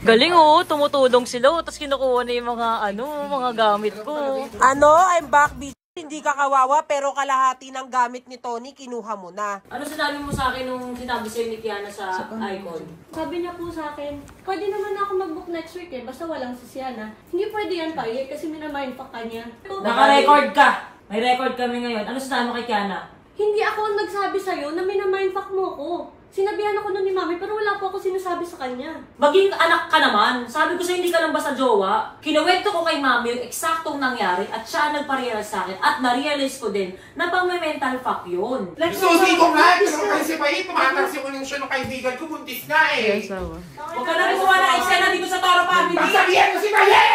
Galing oh, tumutulong sila. Tapos kinukuha na yung mga gamit ko. I'm back, bitch. Hindi ka kawawa, pero kalahati ng gamit ni Tony, kinuha mo na. Ano sinabi mo sa akin nung sinabi sa'yo ni Kiana sa Icon? Sabi niya po sa akin, pwede naman ako mag-book next week basta walang si Siana. Hindi pwede yan tayo kasi minamindfuck ka niya. Naka-record ka! May record kami ngayon. Ano sinabi mo kay Kiana? Hindi ako ang nagsabi sa'yo na minamindfuck mo ko. Sinabihan ako nun ni Mami pero wala po ako sinasabi sa kanya. Maging anak ka naman. Sabi ko sa'yo hindi ka lang basta jowa. Kinuwento ko kay Mami yung eksaktong nangyari at siya nagpa-realize sa akin at na-realize ko din na pang-mental fuck yun. Susi ko nga! Pero kasi pa tumatansin mo nung siya nung kaibigan ko, buntis nga eh! Huwag ka na gumawa ng eksena dito sa Toro Family! Pasabihan mo si Maye!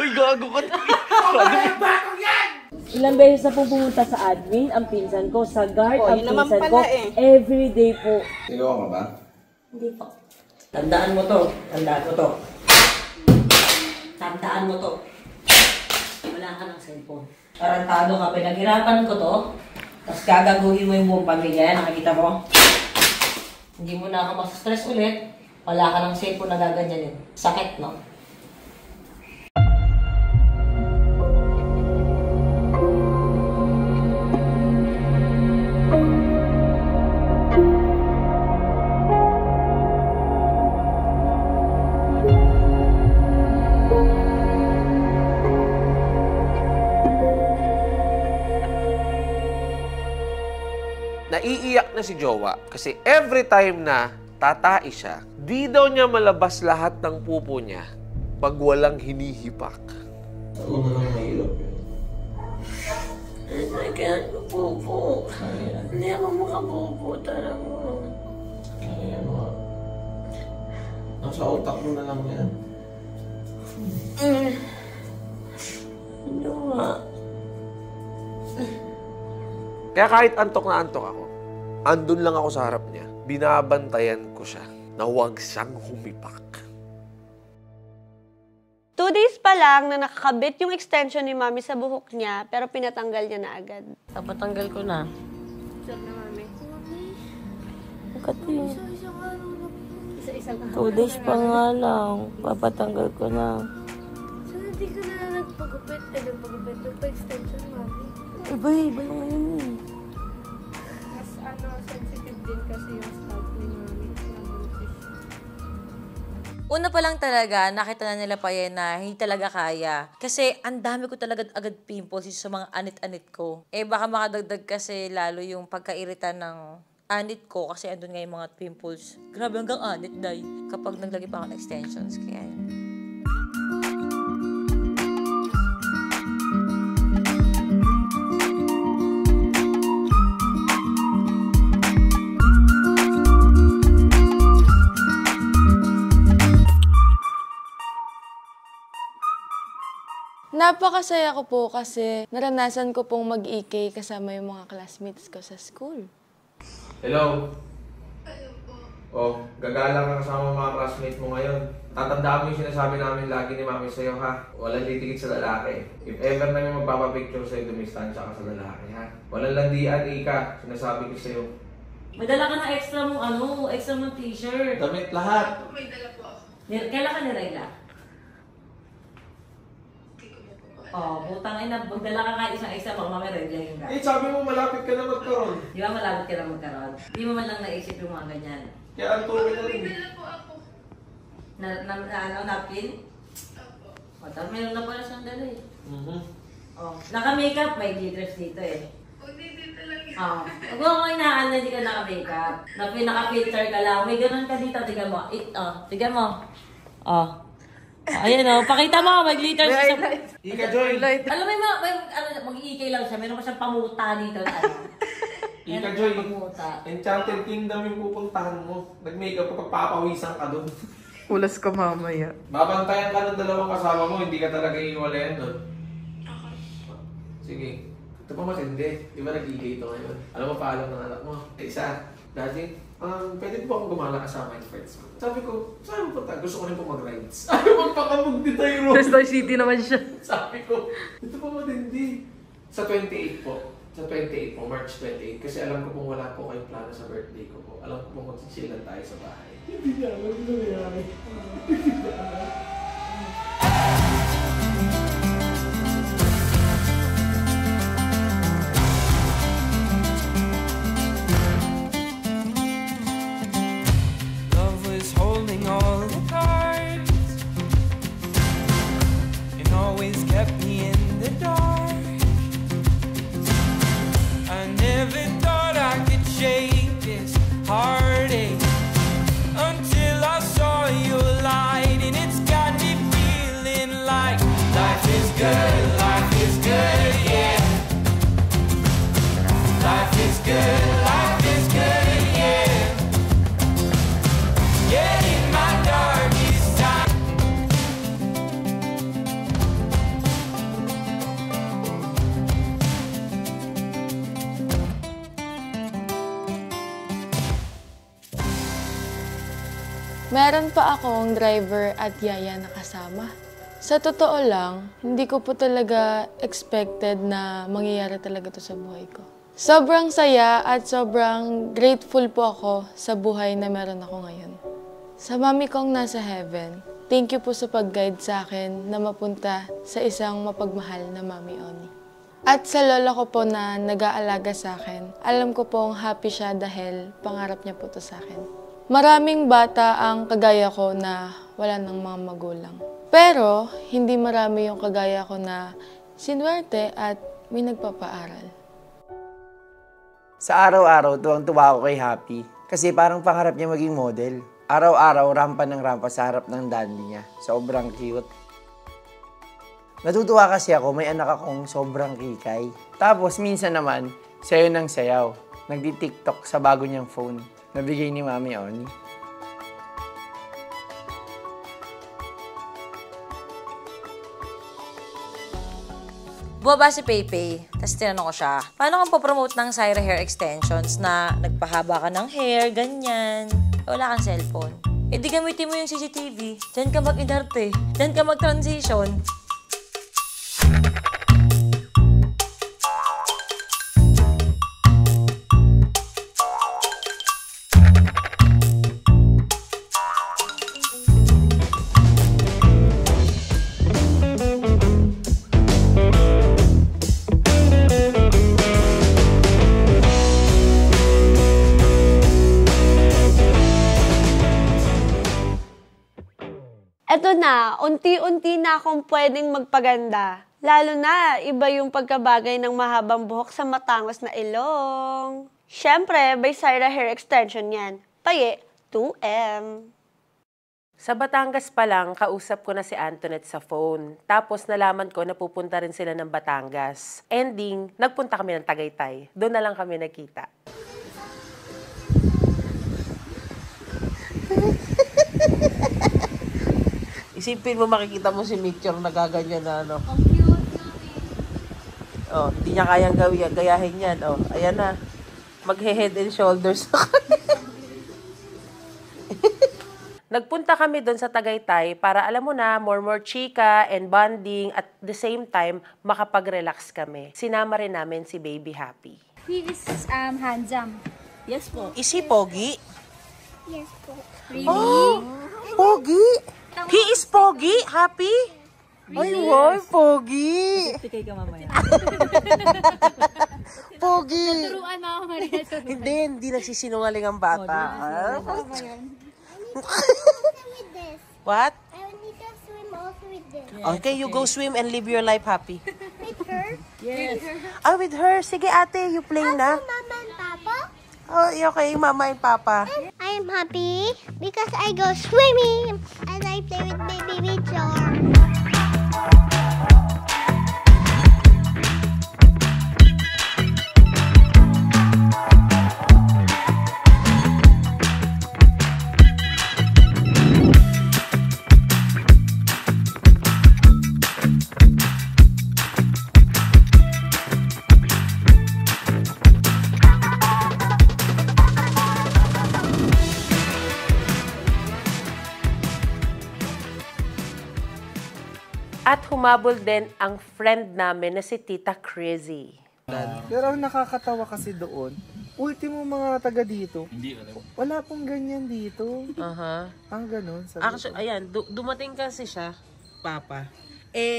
Uy, gago ka na. Huwag ka ng bakong yan! Ilang beses na po pumunta sa admin, ang pinsan ko, sa guard, ang pinsan ko, everyday po. Sigaw ka ba? Hindi po. Tandaan mo to. Tandaan mo to. Tandaan mo to. Wala ka ng cellphone. Tarantado ka, pinaghirapan ko to. Tapos gagaguhin mo yung buong pamilya. Nakikita mo? Hindi mo na ako masustress ulit. Wala ka ng cellphone na gaganyanin. Sakit, no? Naiiyak na si Jowa kasi every time na tatai siya, di daw niya malabas lahat ng pupo niya pag walang hinihipak. Ako na lang mahirap yun. Kaya ko pupo. Hindi ako makapupo talaga. Kaya mo. Nasa utak mo na lang yan. Jowa. Kaya kahit antok na antok ako, andun lang ako sa harap niya. Binabantayan ko siya na huwag siyang humipak. 2 days pa lang na nakakabit yung extension ni Mami sa buhok niya, pero pinatanggal niya na agad. Papatanggal ko na. Sure na, Mami. Pagkati. Isa-isang 2 days pa nga lang. Papatanggal ko na. So, hindi ka na nagpagupit. Nagpa-extension, Mami. Iba na ngayon eh. Mas sensitive din kasi yung scalp ni Mami. Una pa lang talaga, nakita na nila pa yan na hindi talaga kaya. Kasi ang dami ko talaga agad pimples sa mga anit-anit ko. Baka makadagdag kasi lalo yung pagkairita ng anit ko kasi andun nga yung mga pimples. Grabe hanggang anit, day. Kapag naglagay pa ako ng extensions, kaya yun. Napakasaya ko po kasi naranasan ko pong mag-EK kasama yung mga classmates ko sa school. Hello? Hello po. Oh, gagala ka kasama mga classmates mo ngayon. Tatandaan mo yung sinasabi namin lagi ni Mami sa'yo, ha? Walang titikit sa lalaki. If ever na may magpapapicture sa'yo, dumistansya ka sa lalaki, ha? Walang landian, Ika. Sinasabi ko sa'yo. May dala ka ng extra mong t-shirt. Damit lahat. May dala po ako. Kailan ka nirela? Butang ina, magdala ka nga isang-isa, baka mamaya regla yung gano'n. Sabi mo malapit ka na magkaroon. Di ba malapit ka na magkaroon? Di mo man lang naisip yung mga ganyan. Kaya ang tuwi na rin. May dala po ako. Napkin? Opo. Tapos meron na pala siyang dala eh. Naka-makeup, may glitters dito eh. Hindi dito lang yun. Huwag mo inaan na hindi ka naka-makeup. Naka-filter ka lang. May ganun ka dito, tignan mo. Tignan mo. Ayan o, pakita mo, may glitters. Ika, Joy. Alam mo, mag-iikay lang siya. Meron pa siyang pamuta dito. Ika, Joy. Enchanted Kingdom yung pupuntahan mo. Nag-makeup ka, pagpapawisan ka doon. Ulas ka mamaya. Babantayan ka ng dalawang kasama mo, hindi ka talaga iiwalayan doon. Sige. Ito pa matindi. Di ba nag-iigay ito ngayon? Alam mo, paalam ng anak mo. Isa, Daddy, pwede po akong gumala kasama yung friends mo. Sabi ko, saan mo punta? Gusto ko rin po mag-rides. Ayaw magpakamog di tayo. Sa Star City naman siya. Sabi ko, ito pa matindi. Sa 28 po. Sa 28 po, March 28. Kasi alam ko pong wala po kayong plano sa birthday ko po. Alam ko pong magsisilan tayo sa bahay. Hindi na alam na nangyari. Love was holding all the cards and always kept me in the dark. I never thought I could shake this heartache until I saw your light, and it's got me feeling like life is good, yeah. Life is good, yeah. Yeah, in my darkest time. Meron pa akong driver at yaya na kasama. Sa totoo lang, hindi ko po talaga expected na mangyayari talaga to sa buhay ko. Sobrang saya at sobrang grateful po ako sa buhay na meron ako ngayon. Sa mami kong nasa heaven, thank you po sa pag-guide sa akin na mapunta sa isang mapagmahal na Mami Oni. At sa lola ko po na nag-aalaga sa akin, alam ko pong happy siya dahil pangarap niya po to sa akin. Maraming bata ang kagaya ko na wala ng mga magulang. Pero, hindi marami yung kagaya ko na sinwerte at may nagpapaaral. Sa araw-araw, tuwang-tuwa ako kay Happy. Kasi parang pangarap niya maging model. Araw-araw, rampa ng rampa sa harap ng dandy niya. Sobrang cute. Natutuwa kasi ako, may anak akong sobrang kikay. Tapos, minsan naman, sayo ng sayaw. Nagdi-TikTok sa bago niyang phone. Nabigay ni Mami Oni. Bumaba si Pepe, tapos tinanong ko siya, paano kang popromote ng Syra Hair Extensions na nagpahaba ka ng hair, ganyan? Wala kang cellphone. Eh di gamitin mo yung CCTV, dyan ka mag-inarte, dyan ka mag-transition. Eto na, unti-unti na akong pwedeng magpaganda. Lalo na, iba yung pagkabagay ng mahabang buhok sa matangos na ilong. Siyempre, by Syra Hair Extension yan. Paye, 2M. Sa Batangas pa lang, kausap ko na si Antoinette sa phone. Tapos nalaman ko na pupunta rin sila ng Batangas. Ending, nagpunta kami ng Tagaytay. Doon na lang kami nagkita. Isipin mo, makikita mo si Mitchell na gaganyan na ano. Oh, hindi niya kayang gayahin yan. Oh, ayan na. Maghe-head and shoulders. Nagpunta kami doon sa Tagaytay para, alam mo na, more chika and bonding at the same time, makapag-relax kami. Sinama rin namin si Baby Happy. He is handsome. Yes po. Is he pogi? Yes po. Really? Oh, pogi? He is pogi? Happy? Ay, wow, pogi. Tikay ka mamaya. Pogi. Naturuan mo ako, Maria. Hindi nagsisinungaling ang bata. What? I need to swim also with this. Okay, you go swim and live your life happy. With her? Yes. Ah, with her. Sige ate, you play na. Mama and Papa? Oh, okay, Mama and Papa. I am happy because I go swimming and I play with Baby Mitchell. At humabol din ang friend namin na si Tita Crazy. Pero ang nakakatawa kasi doon, ultimo mga taga dito, wala pong ganyan dito. Ang ganun. Actually, ayan, dumating kasi siya, Papa.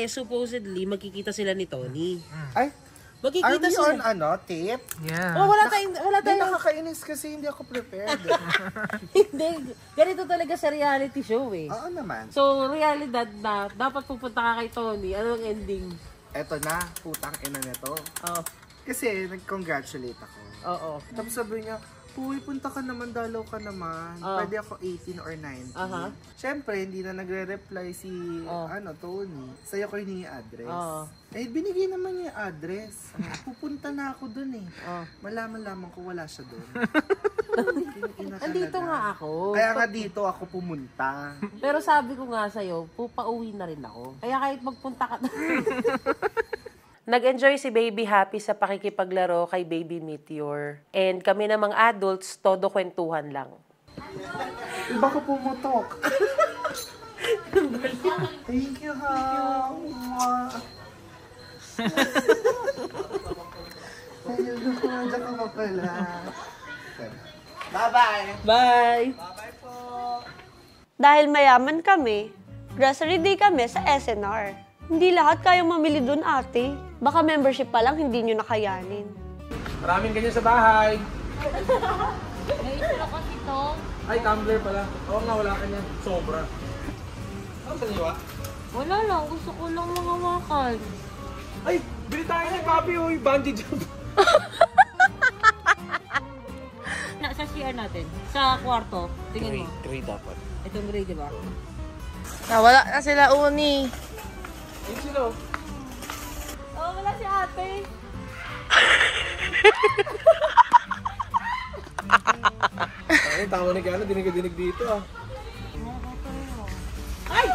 Supposedly, magkikita sila ni Tony. Ay, magkikita are we sila. on tip? Yeah. Oh, wala tayong... Nakakainis kasi hindi ako prepared. Hindi. Ganito talaga sa reality show eh. Oo naman. So, realidad na, dapat pupunta ka kay Tony. Anong ending? Eto na, putang ina nito. Oh. Kasi nag-congratulate ako. Oo. Tapos sabi niya, Uy, punta ka naman, dalaw ka naman. Pwede ako 18 or 19. Siyempre, hindi na nagre-reply si Tony. Sa'yo ko yung address. Eh, binigay naman niya yung address. Pupunta na ako dun eh. Malaman-laman ko wala siya dun. Andito nga ako. Kaya nga dito ako pumunta. Pero sabi ko nga sa'yo, pauwi na rin ako. Kaya kahit magpunta ka Nag-enjoy si Baby Happy sa pakikipaglaro kay Baby Meteor. And kami namang adults, todo kwentuhan lang. Baka pumutok. Thank you, ha. Ayun, kumanda ka pa pala. Bye-bye. Bye. Bye-bye po. Dahil mayaman kami, grocery day kami sa SNR. Hindi lahat kayang mamili dun, ate. Baka membership pa lang, hindi nyo nakayanin. Maraming ganyan sa bahay. May ito kasi ito. Ay, tumbler pala. Oo nga, wala ka niyan. Sobra. Ano sa niyo, Wala lang. Gusto ko lang mga wakal. Ay, bili tayo ng copy o yung bungee jump. Sa CR natin. Sa kwarto. Tingin mo. Gray dapat. Itong gray, di ba? Nawala na sila, Uni. Yung sila. Oh, wala si ate. Ay, tama ni Gana. Dinig-dinig dito ah. Ay!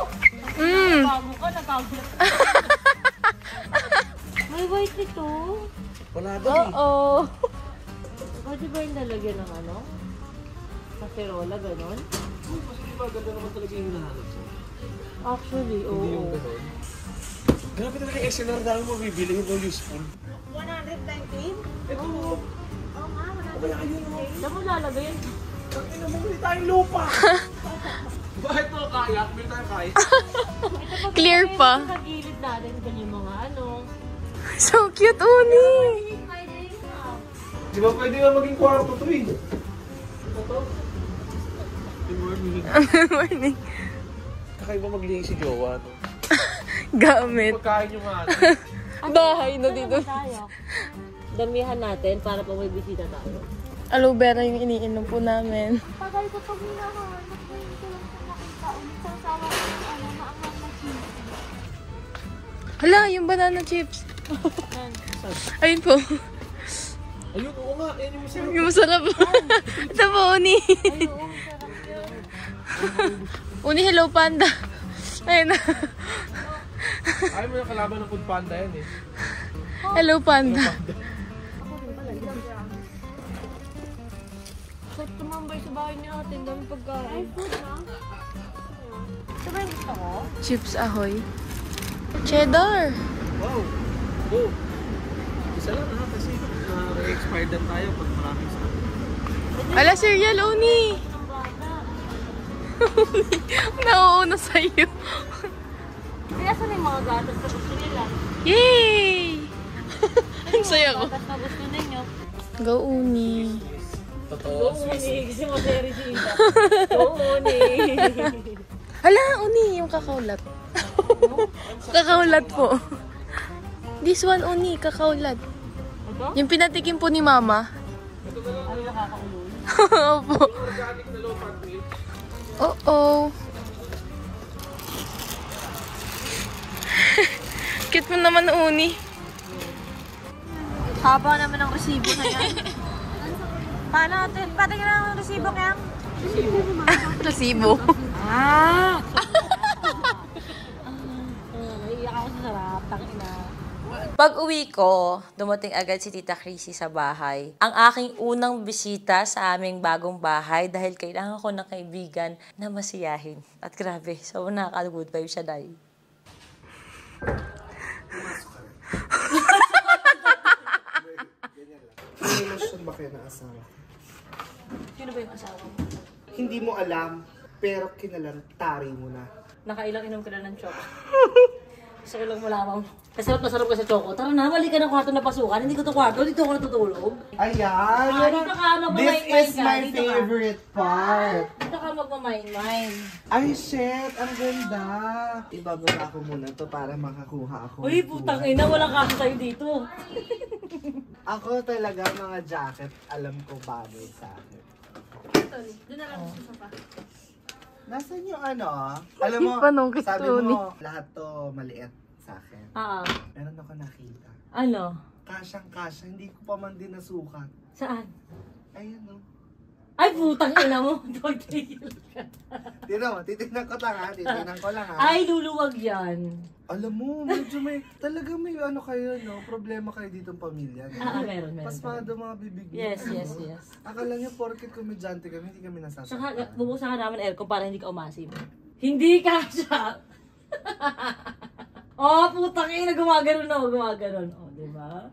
Bago ka, natago. May white ito. Wala doon Oo. Pwede ba yung lalagyan ng ano? Kaserola, ganon? Kasi di ba ganda naman talaga yung hinahanap mo? Actually, oo. Hindi yung ganon. Grabe talaga yung SNR dahil mo bibili yung useful. 119? Ito. Oo nga, 119. Saan mo lalagyan? Bakit na bumili tayong lupa? Bakit to kaya? Bili tayong kaya? Clear pa. Sa gilid natin, ganyan mga ano. So cute, Uni! Di ba pwede nga maging kwarto to eh? Ito? Good morning. Good morning. Kakaiba maglihi si Jowa, no? Gamit. Pagkain yung nga. Bahay na dito. Damihan natin para pa may bisita tayo. Aloe vera yung iniinom po namin. Tagal ko pag hinahanap ko yung nakita ulit sa asawa ko yung maangang na cheese. Hala, yung banana chips. Ayun po. Ayun, oo nga. Yan yung masarap. Yung masarap. Ito po, Uni. Uni, hello, panda. Ayun na. Ayaw mo yung kalaban ng Food Panda yan eh. Hello, panda. Sarap tumambay sa bahay ni ate. Ang dami pagkain. Ay, food na. Ito ba yung gusto ko? Chips Ahoy. Cheddar. Wow. Oh. Isa lang ha kasi expired na tayo pag maraming sa Ala, cereal, Uni. Nauuna sa'yo. Kaya saan yung mga gatas na gusto nila? Yay! Ang saya ko. Gatas na gusto ninyo. Go, Uni. Totoo. Go, Uni. Kasi maseri si Ida. Go, Uni. Hala, Uni, yung kakaulat. Kakaulat po. This one, Uni, kakaulat. Ito? Yung pinatikim po ni Mama. Ano nakakaulol? Opo. Organic na low fat milk. Oo. Cute mo naman, Uni. Haba naman ang resibo na yan. Paano natin? Patingin na ang resibo kaya? Resibo. Ah! Naiiyak ako sa sarap. Tangina. Pag uwi ko, dumating agad si Tita Chrissy sa bahay. Ang aking unang bisita sa aming bagong bahay dahil kailangan ko ng kaibigan na masiyahin. At grabe, so nakaka-good vibe siya dahil. May lotion ba kayo ng asawa? Sino ba yung asawa mo? Hindi mo alam, pero kinalantari mo na. Nakailang inom ka na ng choco. Gusto ko lang malaman. Kasarap na sarap ka sa choco. Tara na, balik ka ng kwarto na pasukan. Hindi ko to kwarto, dito ako natutulog. Ayan! Dito ka, This is my favorite part. Dito ka magmamain-main. Ay, shit! Ang ganda! Ibababa ko muna to para makakuha ako. Uy, putang ina, walang kaso sa'yo dito. Ako talaga mga jacket, alam ko bagay sa akin. Doon na lang sa sofa. Nasaan yung ano? Alam mo, sabi mo, lahat to maliit sa akin. Meron ako nakita. Ano? Kasyang-kasya, hindi ko pa man din nasukat. Saan? Ayun o. Ay, putang ina mo. Pagtigil ka. Titignan ko lang ha. Titignan ko lang ha. Ay, luluwag yan. Alam mo, medyo talaga may ano kayo, no? Problema kayo dito ng pamilya. No? Meron. Pasmado mga bibig. Yes. Akala niyo, porkit komedyante kami, hindi kami nasasaktan. Saka, bubuksan ka namin aircon para hindi ka umasim. Hindi ka siya. Oh, putang ina, gumaganon na. Oh, diba?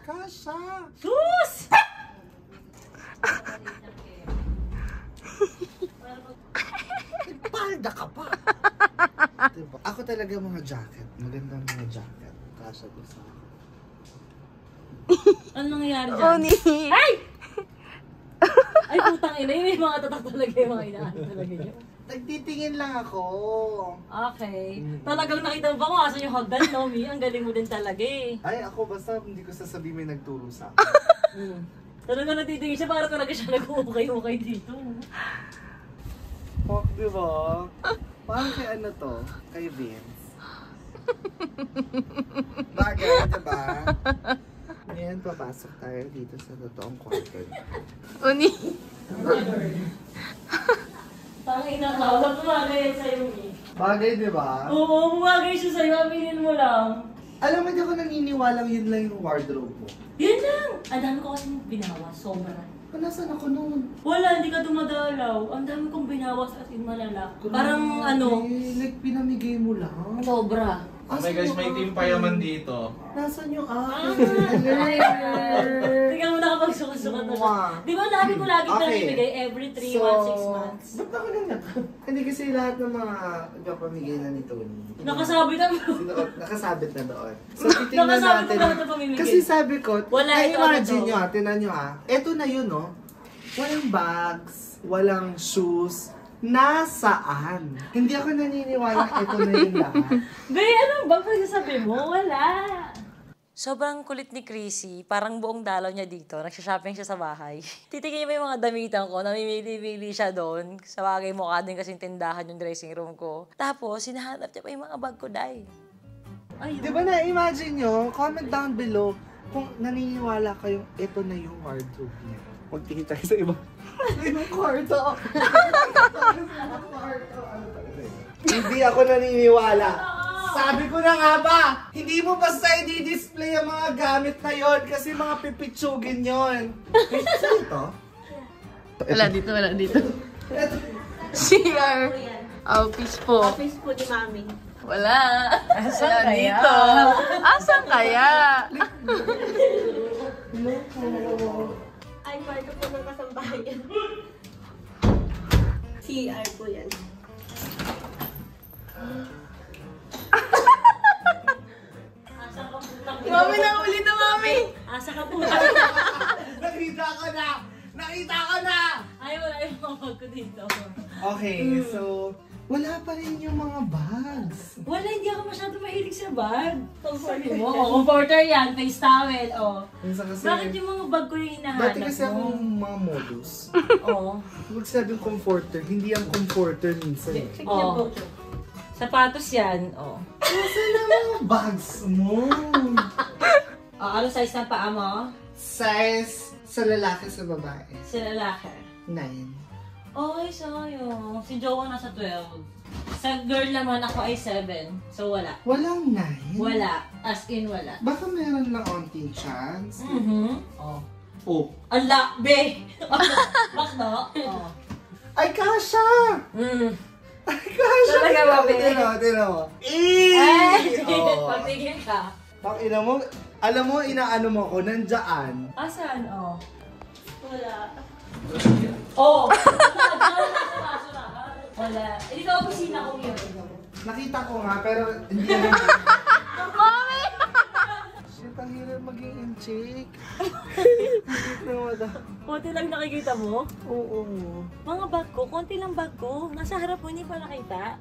Kasha! Sus! Palda ka pa! Diba? Ako talaga mga jacket. Magandang mga jacket. Kasha ko sa akin. Ano nangyayari dyan? Ay! Ay, putang ina. Yun yung mga tatak talaga yung mga inaano talaga nyo. Nagtitingin lang ako. Okay. Talagang nakita mo ba kung asan yung hagdan, no, Mi? Ang galing mo din talaga eh. Ay, ako basta hindi ko sasabihin may nagturo sa akin. Talagang natitingin siya para talaga siya nag-ukay-ukay dito. Oh, di ba? Parang kay ano to? Kay Vince. Bagay, diba? Ngayon, papasok tayo dito sa totoong kwarto. Uni. Parang inakawag, bumagay yan sa'yo, Mi. Bagay, diba? Oo, bumagay siya sa'yo. Aminin mo lang. Alam mo, hindi ako naniniwalang yun lang yung wardrobe mo. Yun lang! Ang dami ko kasing binawas, sobra. Nasaan ako noon? Wala, hindi ka dumadalaw. Ang dami kong binawas at in malala. Parang ano? Like, pinamigay mo lang. Sobra. Oh my guys, may team payaman dito. Nasaan yung akin? Tingnan mo na kapag sukat-sukat na siya. Di ba lagi ko lagi pinamimigay every 3 months, 6 months? Ba't ako ganyan? Hindi kasi lahat ng mga nagpapamigay na ni Tony. Nakasabit na mo. Nakasabit na doon. So, titingnan natin. Kasi sabi ko, imagine nyo ha, tinan nyo ha. Eto na yun, no? Walang bags, walang shoes, nasaan? Hindi ako naniniwala ito na yung lahat. Gaya, ano ba pagsasabi mo? Wala. Sobrang kulit ni Chrissy. Parang buong dalaw niya dito. Nagsha-shopping siya sa bahay. Titignan niya ba yung mga damitan ko? Namimili-mili siya doon. Sa bagay mukha din kasing tindahan yung dressing room ko. Tapos, hinahanap niya pa yung mga bag ko, Day. Di ba na-imagine nyo? Comment down below kung naniniwala kayong ito na yung wardrobe niya. Magtingin tayo sa ibang kwarto. Hindi ako naniniwala. Sabi ko na nga ba, hindi mo basta i-display ang mga gamit na yon kasi mga pipitsugin yon. Saan ito? Wala dito. CR. Office po. Office po ni Mami. Wala. Asan kaya? Dito. Asan kaya? Ay, kwarto po ng kasambahayan. CR po yan. Mami, nahuli na, Mami! Asa ka po? Nakita ka na! Nakita ka na! Ay, wala yung mga bag ko dito. Okay, so wala pa rin yung mga bags. Wala, hindi ako masyado mahilig sa bag. Comforter mo. Comforter yan, face towel. Bakit yung mga bag ko yung hinahanap mo? Dati kasi akong mga modus. Oo. Huwag sabing comforter, hindi ang comforter minsan. Oo. Sapatos yan. Nasaan na mga bags mo? Ano size ng paa mo? Size sa lalaki sa babae. Sa lalaki? 9. Ay, sayang. Si Jowa nasa 12. Sa girl naman ako ay 7. So, wala. Walang 9? Wala. As in, wala. Baka meron lang onting chance. Oh. Ala, be! Bakno? Ay, kasha! Ay, kasha! Talaga ba, be? Tino mo. Ay! Pagtigil ka. Pakina mo, Alam mo, inaano mo ko, nandiyan. Asan? Oh. Wala. Oh! Wala. Hindi ka opisina ko yun. Nakita ko nga, pero hindi naman. Mami! Shit, ang hirap maging in-check. Hindi na Konti lang nakikita mo? Oo. Mga bag ko, konti lang bag ko. Nasa harap mo, hindi pa nakita.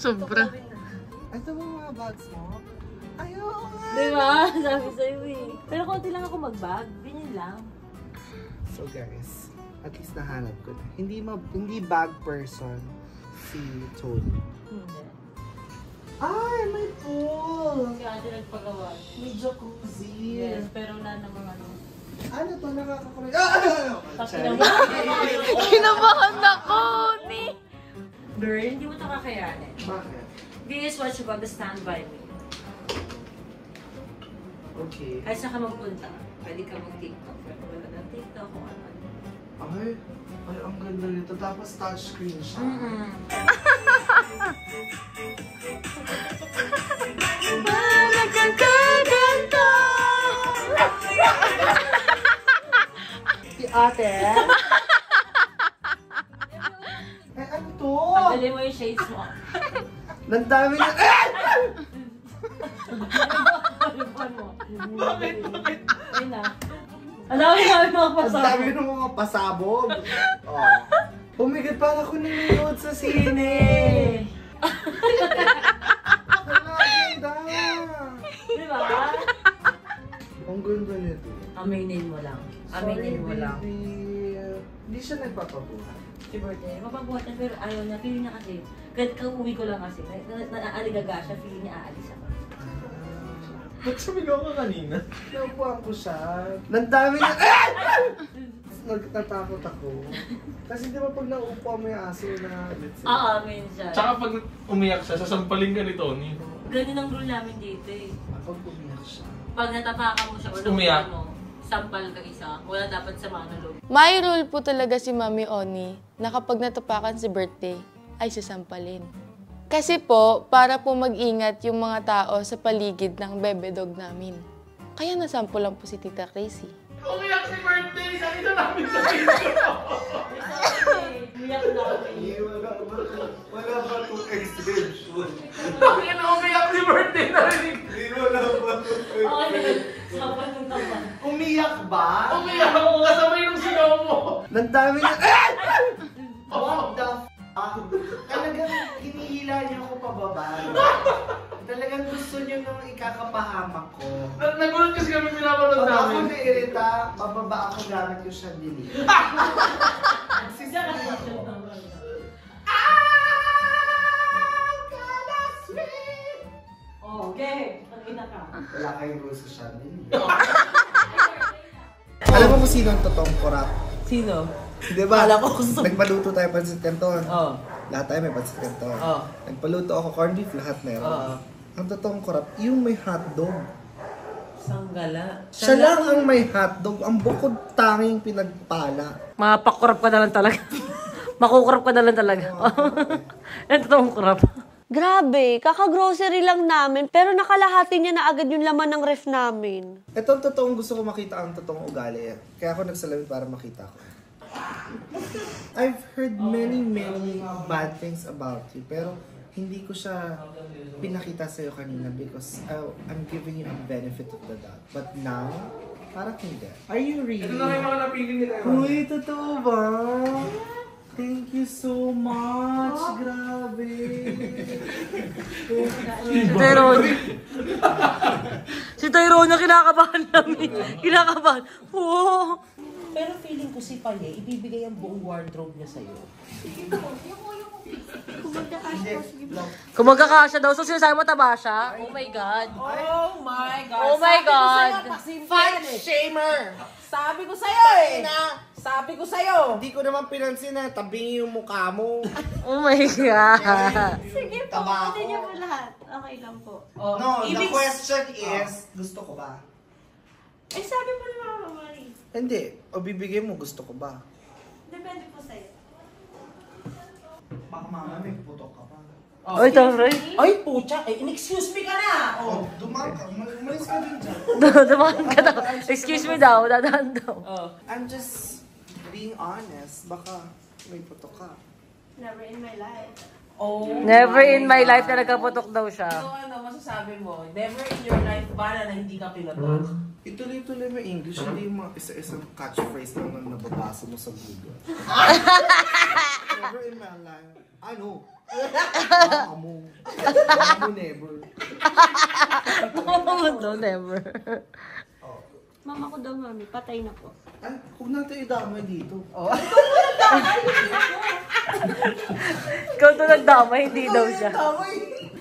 Sobra. Ito mo mga bags mo? Ayaw nga. Diba? Sabi sa'yo eh. Pero konti lang ako mag-bag. Ganyan lang. So guys, at least nahanap ko na. Hindi bag person si Tony. Hindi. Ay, may pool! Kaya ate nagpagawa. May jacuzzi. Yes, pero wala namang ano. Ano to? Nakakakulit. Kinabahan ako, ni. Girl, hindi mo ito kakayanin. Bakit? This is what you got to stand by me. Okay. Ay, saan ka magpunta? Pwede ka mag-TikTok. Pwede wala ng TikTok kung ano. Ay, ang ganda nito. Tapos touchscreen siya. Nagkakaganda! Si ate? Eh, ano to? Pagdali mo yung shades mo. Nandami na. Bakit? Ayun na. Ang dami mga pasabog. Ang dami ng mga pasabog. Oh my God, parang ako nanonood sa sine. Ang ganda. Diba? Ang ganda nito. Aminin mo lang. Aminin mo lang. Hindi siya nagpapabuhat. Si birthday, mapabuhat na pero ayaw niya. Feeling niya kasi, kahit kauwi ko lang kasi, naaligaga siya, feeling niya aalis ako. Ba't sumigaw ka kanina? Naupuan ko siya. Nandami na. Nagtatakot ako. Kasi di ba pag naupuan mo yung aso na... Aamin siya. Tsaka pag umiyak siya, sasampalin ka ni Tony. Ganun ang rule namin dito eh. Pag umiyak siya. Pag natapakan mo siya o umiyak mo, sampal ka isa. Wala dapat sa manulog. May rule po talaga si Mami Oni na kapag natapakan si birthday, ay sasampalin. Kasi po, para po mag-ingat yung mga tao sa paligid ng bebe dog namin. Kaya nasample lang po si Tita Crazy. Umiyak si birthday! Kanina namin sa video! Umiyak na kami. Wala ba itong extension? Bakit na umiyak si birthday na rin? Wala ba itong extension? Sampal ng tapan. Umiyak ba? Umiyak! Kasabay ng sigaw mo! Nandami na... What the f***? Talagang hinihila niyo ako pababa. Talagang gusto niyo nung ikakapahamak ko. Nagulat kasi kami pinapanood Pag ako namin. nairita, bababa ako gamit yung chandelier. Okay, nakita ka. Wala kayong rules sa chandelier. Alam mo kung sino ang totoong kurap? Sino? Di ba? Nagpaluto tayo pansit canton. Oo. Lahat tayo may pansit canton. Oo. Nagpaluto ako corned beef, lahat meron. Oo. Ang totoong kurap, yung may hotdog. Sanggala. Siya lang ang may hotdog. Ang bukod tanging pinagpala. Mapakurap ka na lang talaga. Makukurap ka na lang talaga. Yan totoong kurap. Grabe, kaka-grocery lang namin, pero nakalahati niya na agad yung laman ng ref namin. Ito ang totoong gusto ko makita ang totoong ugali. Kaya ako nagsalamin para makita ko. I've heard many bad things about you, pero hindi ko siya pinakita sa'yo kanina because I'm giving you a benefit of the doubt. But now, parang hindi. Are you really? Ito na yung mga napili nila. Uy, totoo ba? Thank you so much. Grabe. Si Tyrone. Si Tyrone na kinakabahan namin. Kinakabahan. Oo. Pero feeling ko si Paye, ibibigay ang buong wardrobe niya sa'yo. Kung magkakasya daw, so sinasabi mo taba siya? Oh my God. Oh my God! Oh my God. Fat shamer! Sabi ko sa'yo eh! Sabi ko sa'yo! Hindi ko naman pinansin na tabingi yung mukha mo. Oh my God. Sige po, Taba pwede ako. niyo po lahat. Okay lang po. No, the question is, gusto ko ba? Eh, sabi mo na Mama Marie. Hindi. O bibigay mo, gusto ko ba? Depende po sa'yo. Baka mama may putok ka pa. Ay, taray. Ay, pucha. Eh, in-excuse me ka na. Oh. Dumaan ka. Umalis ka din dyan. Dumaan ka daw. Excuse me daw, dadaan daw. I'm just being honest. Baka may putok ka. Never in my life. Oh. Never in my life na nagkaputok daw siya. So ano, masasabi mo? Never in your life ba na hindi ka pinatok? Ituloy-tuloy mo English, hindi yung mga isa-isang catchphrase lang na nababasa mo sa Google. Never in my life. Ano? Mama mo. Mama mo never. Mama mo daw, never. Mama ko daw, mami. Patay na po. Ay, huwag natin idamay dito. Ikaw to nagdamay, hindi daw siya.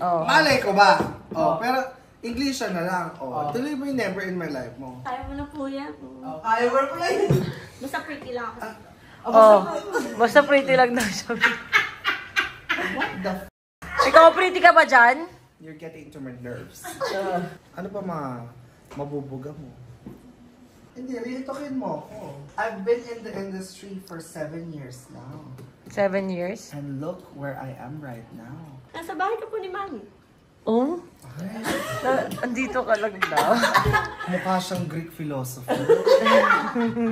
Oh. Malay ko ba? Oh, pero English na lang. Oh, tuloy mo yung never in my life mo. Kaya mo na po yan. Kaya mo na po yan. Basta pretty lang ako. Basta pretty lang daw siya. What the f***? Ikaw, pretty ka ba dyan? You're getting to my nerves. Ano pa mabubuga mo? Hindi, rilitokin mo ako. I've been in the industry for 7 years now. 7 years? And look where I am right now. Nasa bahay ka po ni mami. Oh? Andito ka lang daw. Mukha siyang Greek philosopher.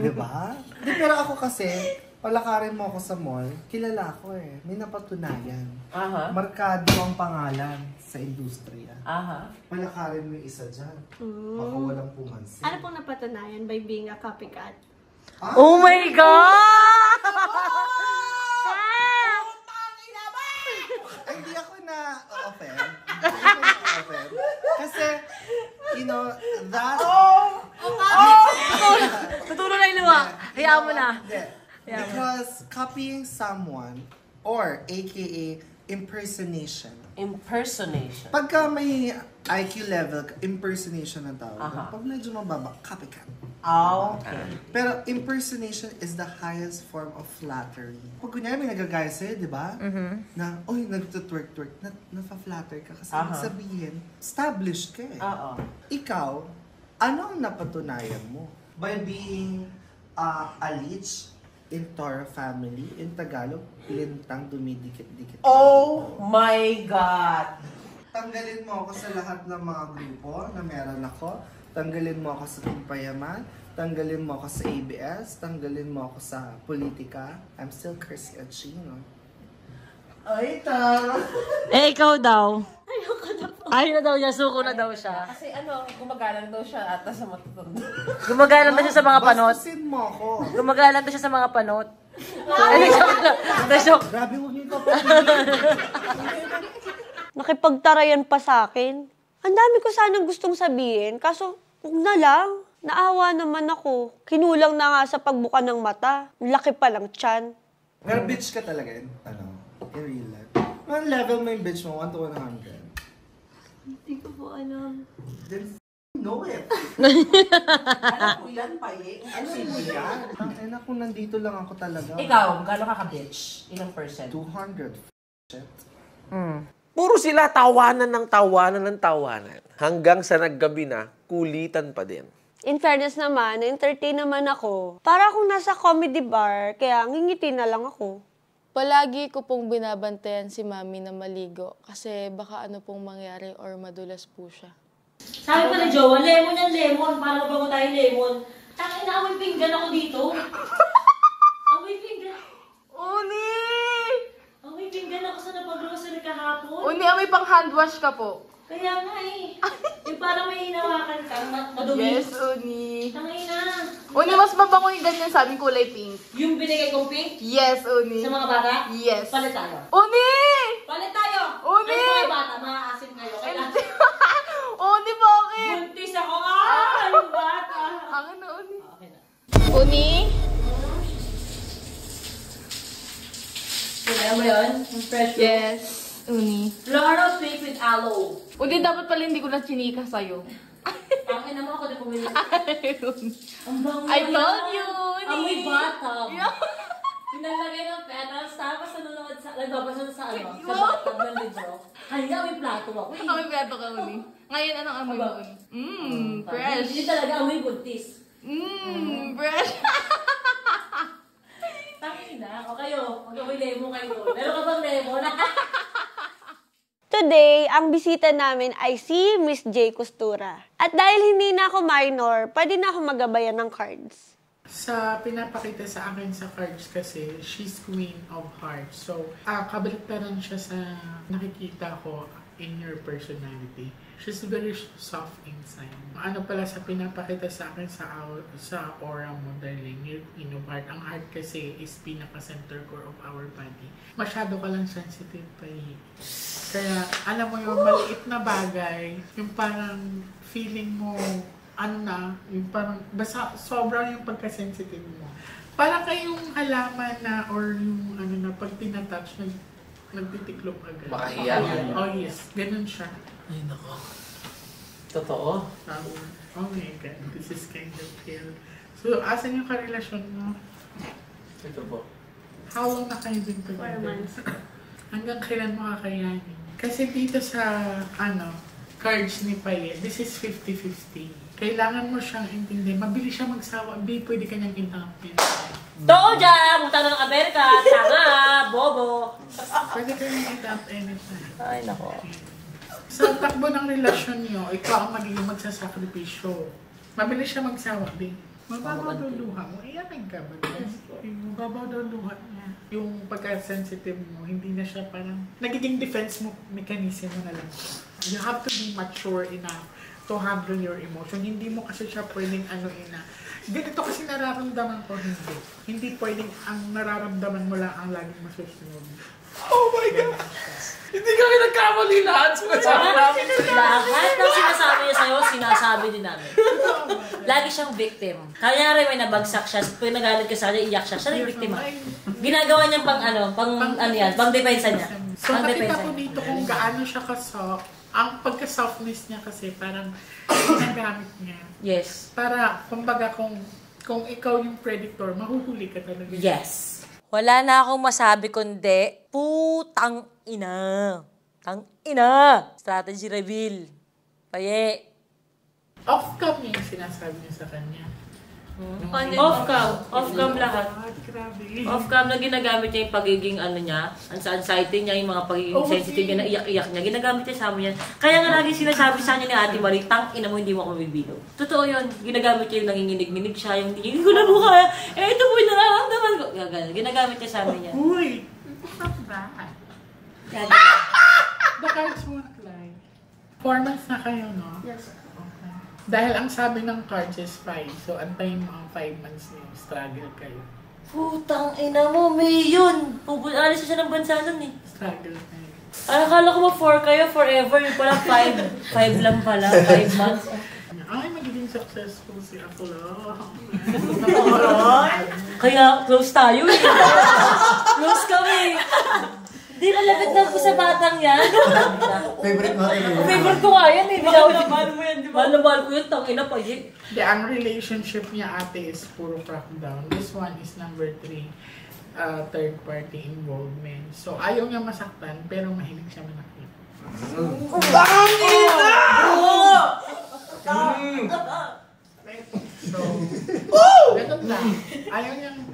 Diba? Di, pero ako kasi, palakarin mo ako sa mall, kilala ko eh. May napatunayan. Markado ang pangalan sa industriya. Palakarin mo yung isa dyan. Baka walang pumansin. Ano pong napatunayan by being a copycat? Oh my God! Hindi ako na-offend. Kasi, you know, that... Tutulong na yung luwa. Hayaan mo na. Because copying someone, or aka impersonation. Impersonation. Pagka may IQ level, impersonation ang tawag. Pag medyo mababa, copycat. Oh, okay. Pero impersonation is the highest form of flattery. Pag kunyari may nagagaya sa'yo, di ba? Na, oy, nagtutwerk-twerk, nafa-flatter ka kasi sabihin, established ka eh. Ikaw, ano ang napatunayan mo? By being a leech in Toro family, in Tagalog, lintang dumidikit-dikit. Oh my God! Tanggalin mo ako sa lahat ng mga grupo na meron ako. Tanggalin mo ako sa Pampayaman. Tanggalin mo ako sa ABS. Tanggalin mo ako sa politika. I'm still Kirsty Achino. Ay, ikaw daw. Ayaw na daw niya, suko na daw siya. Kasi ano, gumagalang daw siya ata sa matutunda. Gumagalang daw siya sa mga panot. Bastusin mo ako. Gumagalang daw siya sa mga panot. Grabe mo nito. Nakipagtarayan pa sa akin. Ang dami ko sanang gustong sabihin, kaso huwag na lang. Naawa naman ako. Kinulang na nga sa pagbuka ng mata. Laki pa lang tiyan. Pero bitch ka talaga in real life. Anong level mo yung bitch mo? 1 to 100? Hindi ko po alam. Then know it. Alam ko yan pa eh. Ano yan? Ang kung nandito lang ako talaga. Ikaw, gano'n ka ka-bitch? Ilang percent? 200. Puro sila tawanan ng tawanan ng tawanan. Hanggang sa naggabi na, kulitan pa din. In fairness naman, na-entertain naman ako. Para akong nasa comedy bar, kaya ngingiti na lang ako. Palagi ko pong binabantayan si mami na maligo kasi baka ano pong mangyari or madulas po siya. Sabi pa ni Jowa, lemon yan, lemon. Para mabago tayo lemon. Tangin na, amoy pinggan ako dito. Amoy pinggan. Uni! Amoy pinggan ako sa napag-grocery kahapon. Uni, amoy pang handwash ka po. Kaya nga eh. Yung parang may hinawakan ka, madumi. Yes, Uni. Tangin na. Uni, mas mabango yung ganyan sa aming kulay pink. Yung binigay kong pink? Yes, Uni. Sa mga bata? Yes. Palit tayo. Uni! Palit tayo! Uni! Ay, mga bata, maaasim kayo. Kailangan. Uni, bakit? Buntis ako. Ah! Yung bata. Akin na, Uni. Okay na. Uni? Kaya mo yun? Yung fresh fruit? Yes, Uni. Floral sweet with aloe. Uni, dapat pala hindi ko na chinika sa'yo. Pangin naman ako na pumili. Ang bango I told you, Uni. Amoy bathtub. Pinalagay ng petals, tapos nagbabasunod sa ano, sa bathtub ng libro. Kaya amoy plato ako eh. Amoy plato ka, Uni. Ngayon, anong amoy mo, Uni? Fresh. Hindi talaga amoy buntis. Fresh. Tangin na, o kayo, mag-amoy lemon kayo. Meron ka bang lemon? today, ang bisita namin ay si Miss J. Costura. At dahil hindi na ako minor, pwede na ako magabayan ng cards. Sa pinapakita sa akin sa cards kasi, she's Queen of Hearts. So, kabaliktaran siya sa nakikita ko in your personality. She's very soft inside. Ano pala sa pinapakita sa akin sa aura mo, darling, you're Queen of Heart. Ang heart kasi is pinaka-center core of our body. Masyado ka lang sensitive pa eh. Kaya, alam mo yung maliit na bagay, yung parang feeling mo, yung parang, basta sobrang yung pagka-sensitive mo. Parang kayong halaman na, or yung pag tinatouch, nagtitiklop agad. Makahiya. Oh yes, ganun siya. Ay, nako. Totoo? Oh my God, this is kind of real. So, asan yung karelasyon mo? Ito po. How long na kayo din together? 4 months. Hanggang kailan mo kakayanin? Kasi dito sa, cards ni Paye, this is 50-50. Kailangan mo siyang intindi. Mabilis siya magsawa. Pwede ka niyang intapin. Totoo dyan! Punta na ng Amerika! Tanga! Bobo! Pwede ka niyang intap anytime. Ay, nako. Sa takbo ng relasyon niyo, ikaw ang magiging magsasakripisyo. Mabilis siya magsawa, din. Mababaw daw luha mo. Iyakin ka ba? Mababaw daw luha niya. Yung pagka-sensitive mo, hindi na siya parang nagiging defense mechanism mo na lang. You have to be mature enough to handle your emotion. Hindi mo kasi siya pwedeng ganito kasi nararamdaman ko, hindi. Hindi pwedeng ang nararamdaman mo lang ang laging masusunod. Oh my God! Hindi kami nagkamali lahat. Lahat ng sinasabi niya sa'yo, sinasabi din namin. Lagi siyang victim. Kaya rin may nabagsak siya, pag nagalit ka sa kanya, iyak siya. Siya rin biktima. Ginagawa niyang pang depensa niya. So nakita ko dito kung gaano siya ka-soft. Ang pagka-softness niya kasi parang ginagamit niya. Yes. Para, kumbaga, kung ikaw yung predator, mahuhuli ka talaga. Yes. Wala na akong masabi kundi, putang ina. Tang ina. Strategy reveal. Paye. Off-cam yung sinasabi niya sa kanya. Off-cam. Off-cam lahat. Grabe. Off-cam na ginagamit niya yung pagiging anxiety niya, yung mga pagiging sensitive niya, na iyak-iyak niya. Ginagamit niya sa amin yan. Kaya nga lagi sinasabi sa kanya ni Ate Marie, tang ina mo, hindi mo ako mabibilo. Totoo yun. Ginagamit niya yung nanginginig-minig siya, yung hindi ko na po kaya. Ito po yung nararamdaman ko. Ginagamit niya sa amin yan. Uy! It's not bad. The cards won't lie. 4 months na kayo, no? Yes. Dahil ang sabi ng cards is 5. So, antayin mo ang 5 months niyo. Struggle kayo. Putang ina mo, May yun. Alis siya ng bansa nun eh. Struggle kayo. Akala ko ba 4 kayo forever? Yung pala 5. 5 lang pala. 5 months. Ay, magiging successful si Apollo. Kaya close tayo eh. Close kami. Di malapit na po sa batang yan. Favorite mo rin. Favorite ko nga yan eh. Mahal mo yan, di ba? Mahal ko yun, tangina pa yun. Ang relationship niya ate is puro crackdown. This one is number 3. Third party involvement. So, ayaw niya masaktan, pero mahilig siya manakit. So, ganun lang. Ayaw niyang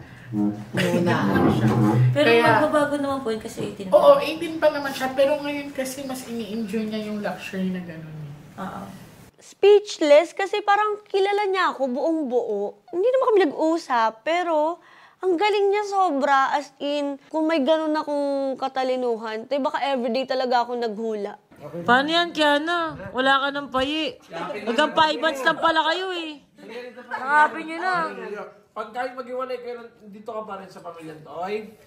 Pero magbabago naman po yun kasi 18 pa. Oo, 18 pa naman siya. Pero ngayon kasi mas ini-enjoy niya yung luxury na gano'n. Speechless kasi parang kilala niya ako buong buo. Hindi naman kami nag-usap, pero ang galing niya sobra. As in, kung may gano'n akong katalinuhan, tayo baka everyday talaga ako naghula. Paano yan, Kiana? Wala ka ng payi. Hanggang 5 months lang pala kayo eh. Nakapin nyo na. Pag kahit mag-iwalay kayo, dito ka pa rin sa pamilyang to, okay?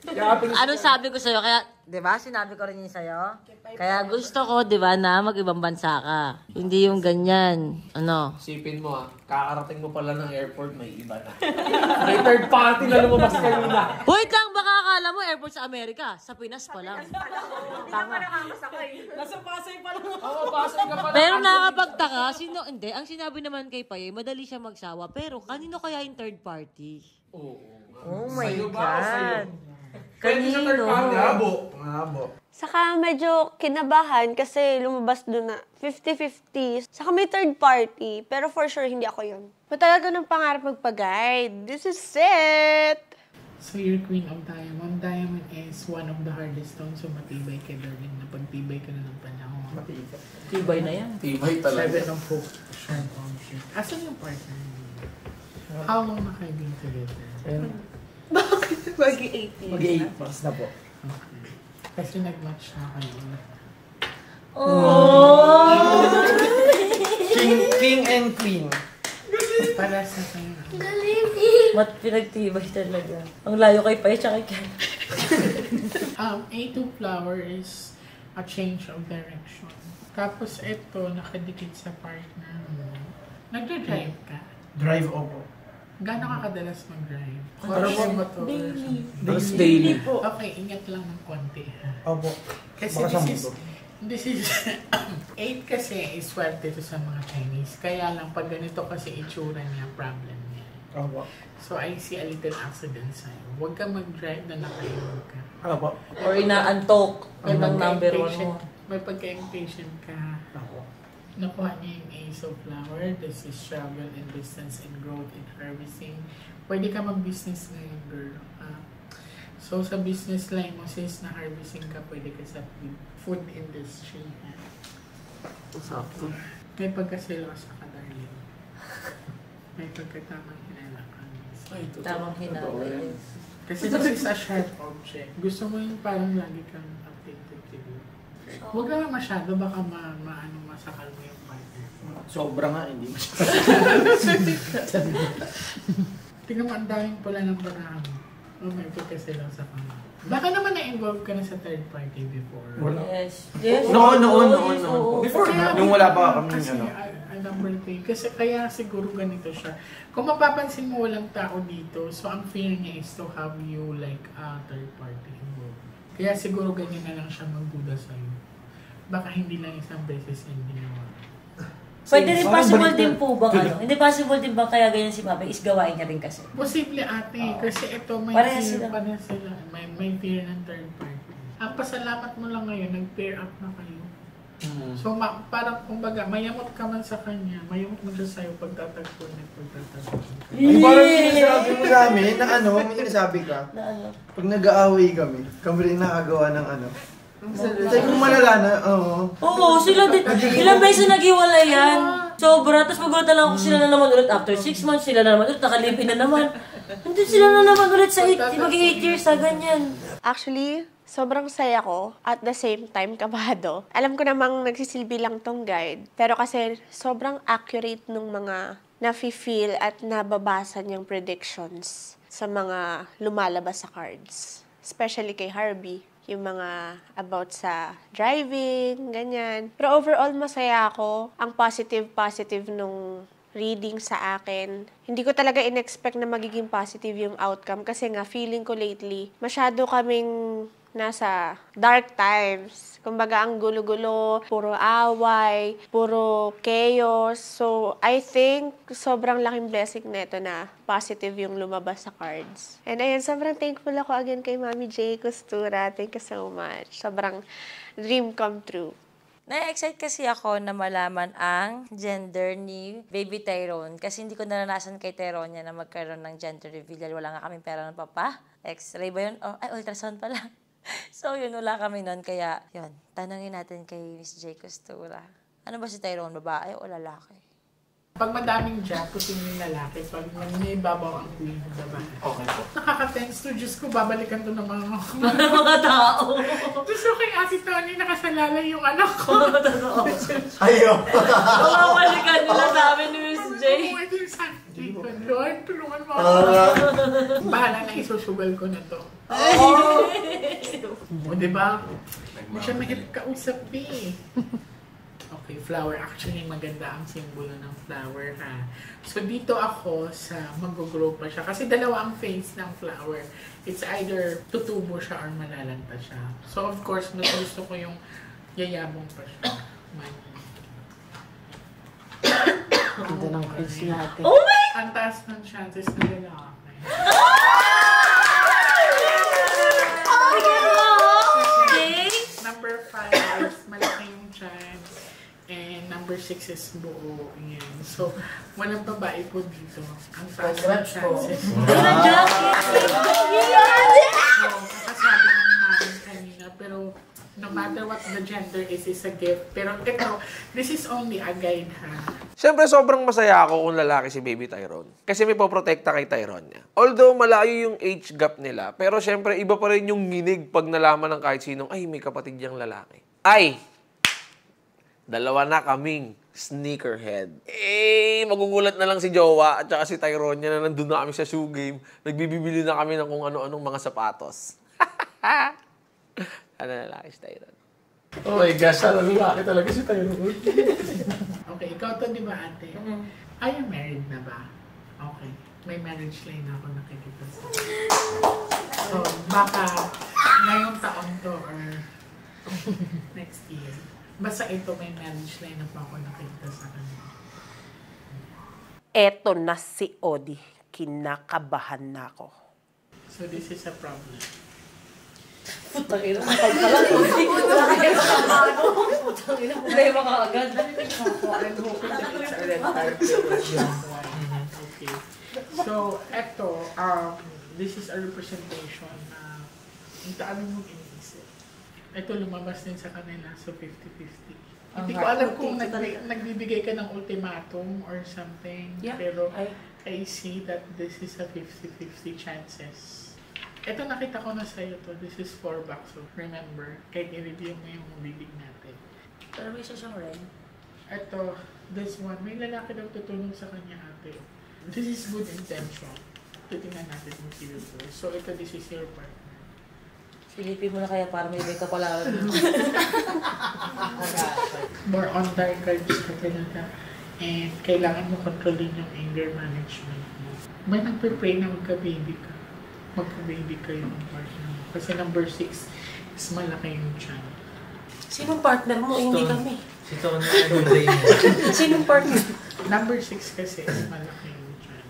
Anong sabi ko sa'yo? Kaya, di ba, sinabi ko rin yun sa'yo? Kaya gusto ko, di ba, na mag-ibang bansa ka. Hindi yung ganyan. Ano? Sipin mo kakarating mo pala ng airport, may iba na. May third party na lumabas kayo na. Wait lang, baka akala mo airport sa Amerika. Sa Pinas pa lang. Tama. Nasa Pasay pa lang. Oo, Pasay ka pa lang. Pero nakakapagtaka, hindi. Ang sinabi naman kay Paye, madali siya magsawa. Pero kanino kaya yung third party? Oh my God. Kanino? Abo. Saka medyo kinabahan kasi lumabas doon na 50-50. Saka may third party, pero for sure hindi ako yun. Matagal ko ng pangarap magpa-guide. This is it! So you're queen of diamond. Diamond is one of the hardest stones. So matibay ka, darling. Napagtibay ka na ng panahon. Tibay na yan. Tibay talaga. 7 of hope. Asan yung partner? How long na kayo being together? Bakit? Mag-18. Mag-8 months na po. Okay. Kasi nag-match na kayo. King and queen. Para sa kayo. Pinagtibay talaga. Ang layo kay Pai tsaka kay Ken. A2 flower is a change of direction. Tapos ito, nakadikit sa partner mo. Nagda-drive ka? Drive opo. Gano'n ka kadalas mag-drive? Daily. Tapos daily. Okay, ingat lang ng konti. Opo. Kasi this is 8 kasi is swerte to sa mga Chinese. Kaya lang, pag ganito kasi itsura niya, problem niya. Opo. So, I see a little accident sa'yo. Huwag ka mag-drive na nakaihog ka. Opo. Or inaantok. Yun ang number 1 mo. May pagka-impatient ka. Opo. Nakuha niya yung Ace of Flower. This is travel and distance and growth in harvesting. Pwede ka mag-business ngayon, girl. So, sa business line mo, since na harvesting ka, pwede ka sa food industry. Sakto. May pagkaselosa ka, darling. May pagkatamang hinala ka. Tamang hinala. Kasi this is a sharp object. Gusto mo yung parang lagi kang updated to you. Huwag naman masyado, baka masakal mo yung partner. Sobra nga, hindi masyado. Tingnan mo, ang daming pula ng barahan mo. May pagkaselosa ka nga. Baka naman na-involve ka na sa third party before. Wala. Yes. Noon. Before na. Nung wala pa kami. Kasi, number 3. Kasi kaya siguro ganito siya. Kung mapapansin mo walang tao dito, so ang fear niya is to have you like a third party involved. Kaya siguro ganyan na lang siya magduda sa'yo. Baka hindi lang isang beses yung ginawa. Pwede rin possible din po ba Hindi possible din ba kaya ganyan si Papa is gawain niya rin kasi? Posible ate, kasi ito may Parehas fear pa sila. May fear ng third party. Ang pasalamat mo lang ngayon, nag-pair up na kayo. So parang kumbaga, mayamot ka man sa kanya, mayamot mo siya sa'yo pagtatagpo. Ay, parang sinasabi mo namin na may sinasabi ka. Pag nag-aaway kami rin nakagawa ng Sabi kong malala na, Oo, sila din. Ilang beses nag-iwalay yan. Sobra. Tapos magulat lang ako sila na naman ulit. After 6 months, sila na naman ulit. Nakalipin na naman. Hindi sila na naman ulit sa 8 years sa ganyan. Actually, sobrang saya ko. At the same time, kabado. Alam ko namang nagsisilbi lang tong guide. Pero kasi sobrang accurate nung mga nafe-feel at nababasa niyang predictions sa mga lumalabas sa cards. Especially kay Harvey. Yung mga about sa driving, ganyan. Pero overall, masaya ako. Ang positive nung reading sa akin. Hindi ko talaga in-expect na magiging positive yung outcome kasi nga, feeling ko lately, masyado kaming nasa dark times. Kumbaga, ang gulo-gulo, puro away, puro chaos. So, I think sobrang laking blessing nito na positive yung lumabas sa cards. And ayun, sobrang thankful ako again kay Mami J. Costura. Thank you so much. Sobrang dream come true. Na-excite kasi ako na malaman ang gender ni Baby Tyrone. Kasi hindi ko naranasan kay Tyrone na magkaroon ng gender reveal. Wala nga kaming pera ng papa. X-ray ba yun? Ultrasound pala. So, yun, wala kami nun. Kaya, yun, tanungin natin kay Miss J. Costura. Ano ba si Tyrone? Babae o lalaki? Pag madaming dyan, pusin yung lalaki. Pag may babaw ang queen ng babae. Okay po. Nakaka-tense to. Diyos ko, babalikan to ng mga tao. Gusto kay Ate Tony, nakasalala yung anak ko. Ayaw. Babalikan nila sa amin ni Miss J. Lord, tulungan mo ako. Bahala na isusugal ko na to. O, diba? Hindi siya mahirap kausap eh. Okay, flower. Actually, maganda ang simbolo ng flower, ha? So, dito ako sa mag-grow pa siya. Kasi dalawa ang phase ng flower. It's either tutubo siya or malalanta siya. So, of course, mas gusto ko yung yayabong pa siya. Ganda ng quiz natin. Oh my! Ang taas ng chances na lalaki. Number 5 is malaki yung chance. And number number 6 is buo. Yan. So, walang babae po dito. Ang taas ng chances. Kakasabi ng namin kanina, pero no matter what the gender is a gift. Pero ito, this is only a guide, ha? Siyempre, sobrang masaya ako kung lalaki si Baby Tyrone. Kasi may poprotekta kay Tyrone niya. Although, malayo yung age gap nila, pero siyempre, iba pa rin yung nginig pag nalaman ng kahit sinong, ay, may kapatid niyang lalaki. Ay! Dalawa na kaming sneakerhead. Eh, magugulat na lang si Jowa at saka si Tyrone niya na nandun na kami sa shoe game. Nagbibili na kami ng kung ano-anong mga sapatos. Ano lalaki si Tyrone? Oh my gosh, alam lalaki talaga si Tyrone. Okay, ikaw to di ba ate? Are you married na ba? Okay. May marriage line na ako nakikita sa. So, baka ngayong taon to or next year. Basta ito may marriage line na pa ako nakikita sa kanya. Eto na si Odi. Kinakabahan na ako. So, this is a problem. Putang ina, kapag pala. Putang ina, problema ka agad. I'm hoping that it's a red card. Okay. So, eto, this is a representation na yung taano mong iniisip. Ito lumabas din sa kanila, so 50-50. Hindi ko alam kung nagbibigay ka ng ultimatum or something, pero I see that this is a 50-50 chances. Ito nakita ko na sa'yo to. This is 4 bucks. So remember, kahit i-review mo yung bibig natin. Pero may isa siyang red. Ito, this one, may lalaki daw tutulong sa kanya ate. This is good intention. Titingnan natin yung seriously. So ito, this is your partner. Silipin mo na kaya para may ka pala. More on dark cards ka talaga. And kailangan mo kontrolin yung anger management mo. May nagpe-pray na magka-baby ka. Magka-baby ka yung partner mo. Kasi number 6 is malaki yung tiyan. Sinong partner mo? Hindi kami. Si Tony and Raymond. Sinong partner? Number 6 kasi is malaki yung tiyan.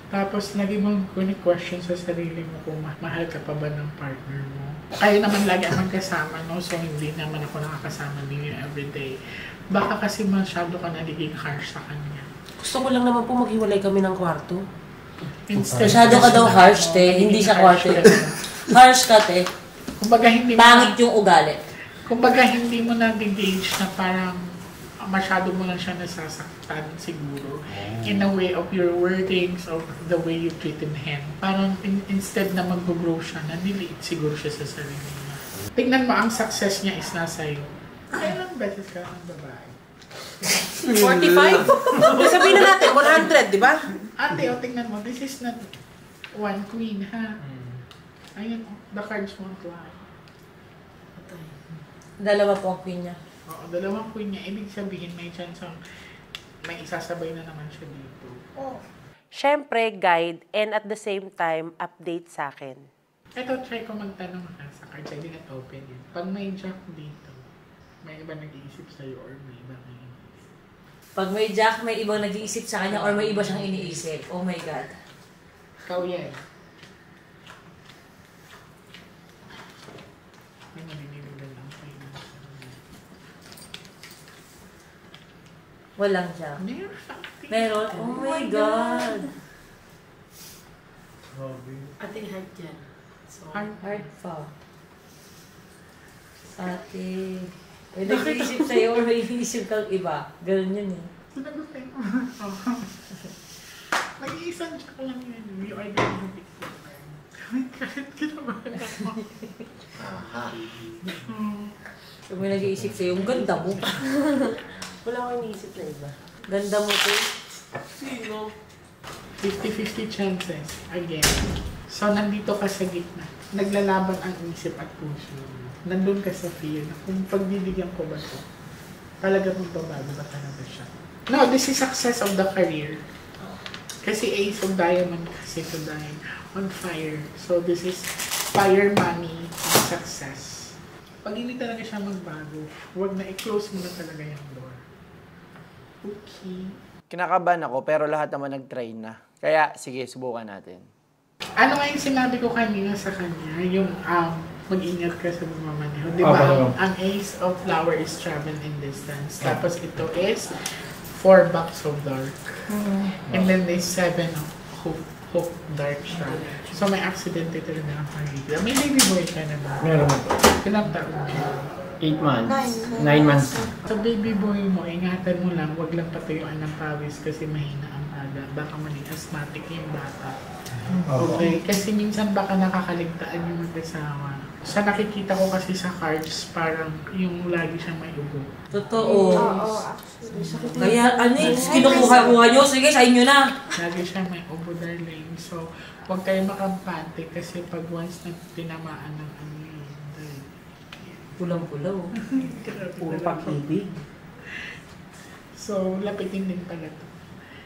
Tapos, lagi mong question sa sarili mo kung mahal ka pa ba ng partner mo. Kayo naman lagi ang magkasama, no? So, hindi naman ako nakakasama ninyo everyday. Baka kasi masyado ka nagiging harsh sa kanya. Gusto ko lang naman po maghiwalay kami ng kwarto. Masyado ka daw harsh, te. Hindi siya kwarto. Harsh ka, te. Kumbaga, hindi mo pangit yung ugali. Kumbaga, hindi mo na-engage na parang masyado mo lang siya nasasaktan siguro in a way of your wordings, of the way you treated him. Parang instead na mag-grow siya, naniliit siguro siya sa sarili niya. Tingnan mo, ang success niya is nasa iyo. Kailang beses ka ng babae? 45? Sabihin na natin, 100, di ba? Ate, o tingnan mo, this is not one queen, ha? Ayun, the cards won't lie. Dalawa po ang queen niya. Oo, dalawang queen niya. Ibig sabihin, may chance ang may isasabay na naman siya dito. Oh. Siyempre, guide and at the same time, update sa akin. Ito, try ko magtanong ka sa cards. I didn't open it. Pag may jack dito, may iba nag-iisip sa'yo or may iba nag-iisip? Pag may jack, may ibang nag-iisip sa kanya or may iba siyang iniisip. Oh my God. Ikaw yan. May naniniwala lang kayo. Walang jack. Meron? Oh my God. Ating heart yan. So, Heart pa. Ate. May nag-iisip sa'yo or may iniisip kang iba. Ganun yun eh. Sinagot tayo. Nag-iisang jack lang yun. You are the victim. Kahit kinabahan ako. Kung may nag-iisip sa'yo, ang ganda mo. wala akong iniisip na iba. Ganda mo to. Sino? 50-50 chances. Again. So, nandito ka sa gitna. Naglalaban ang isip at puso. Nandun ka sa fear na kung pagbibigyan ko ba ito, talaga magbabago ba talaga siya? No, this is success of the career. Kasi Ace of Diamond kasi to die on fire. So, this is fire, money, and success. Pag hindi talaga siya magbago, huwag na i-close mo na talaga yung door. Okay. Kinakabahan ako pero lahat naman nag-try na. Kaya sige, subukan natin. Ano nga yung sinabi ko kanina sa kanya? Yung mag-ingat ka sa mamamaneho. Di ba? Ang ace of flower is travel in distance. Tapos ito is 4 bucks of dark. And then there's 7 of hope dark siya. So may accident ito rin na nakakita. May baby boy ka na ba? Meron. Ilang taon? 8 months. 9 months. Sa baby boy mo, ingatan mo lang, wag lang patuyuan ng pawis kasi mahina ang aga. Baka maging asthmatic yung bata. Okay? Kasi minsan baka nakakaligtaan yung mag-asawa. Sa nakikita ko kasi sa cards, parang yung lagi siyang may ubo. Totoo. Kaya kinukuha nyo. Sige, sa inyo na. Lagi siyang may ubo, darling. So, huwag kayo makampante kasi pag once na tinamaan ng ano yun, pulang-pulaw. Puro pag-ibig. So, lapitin din pala to.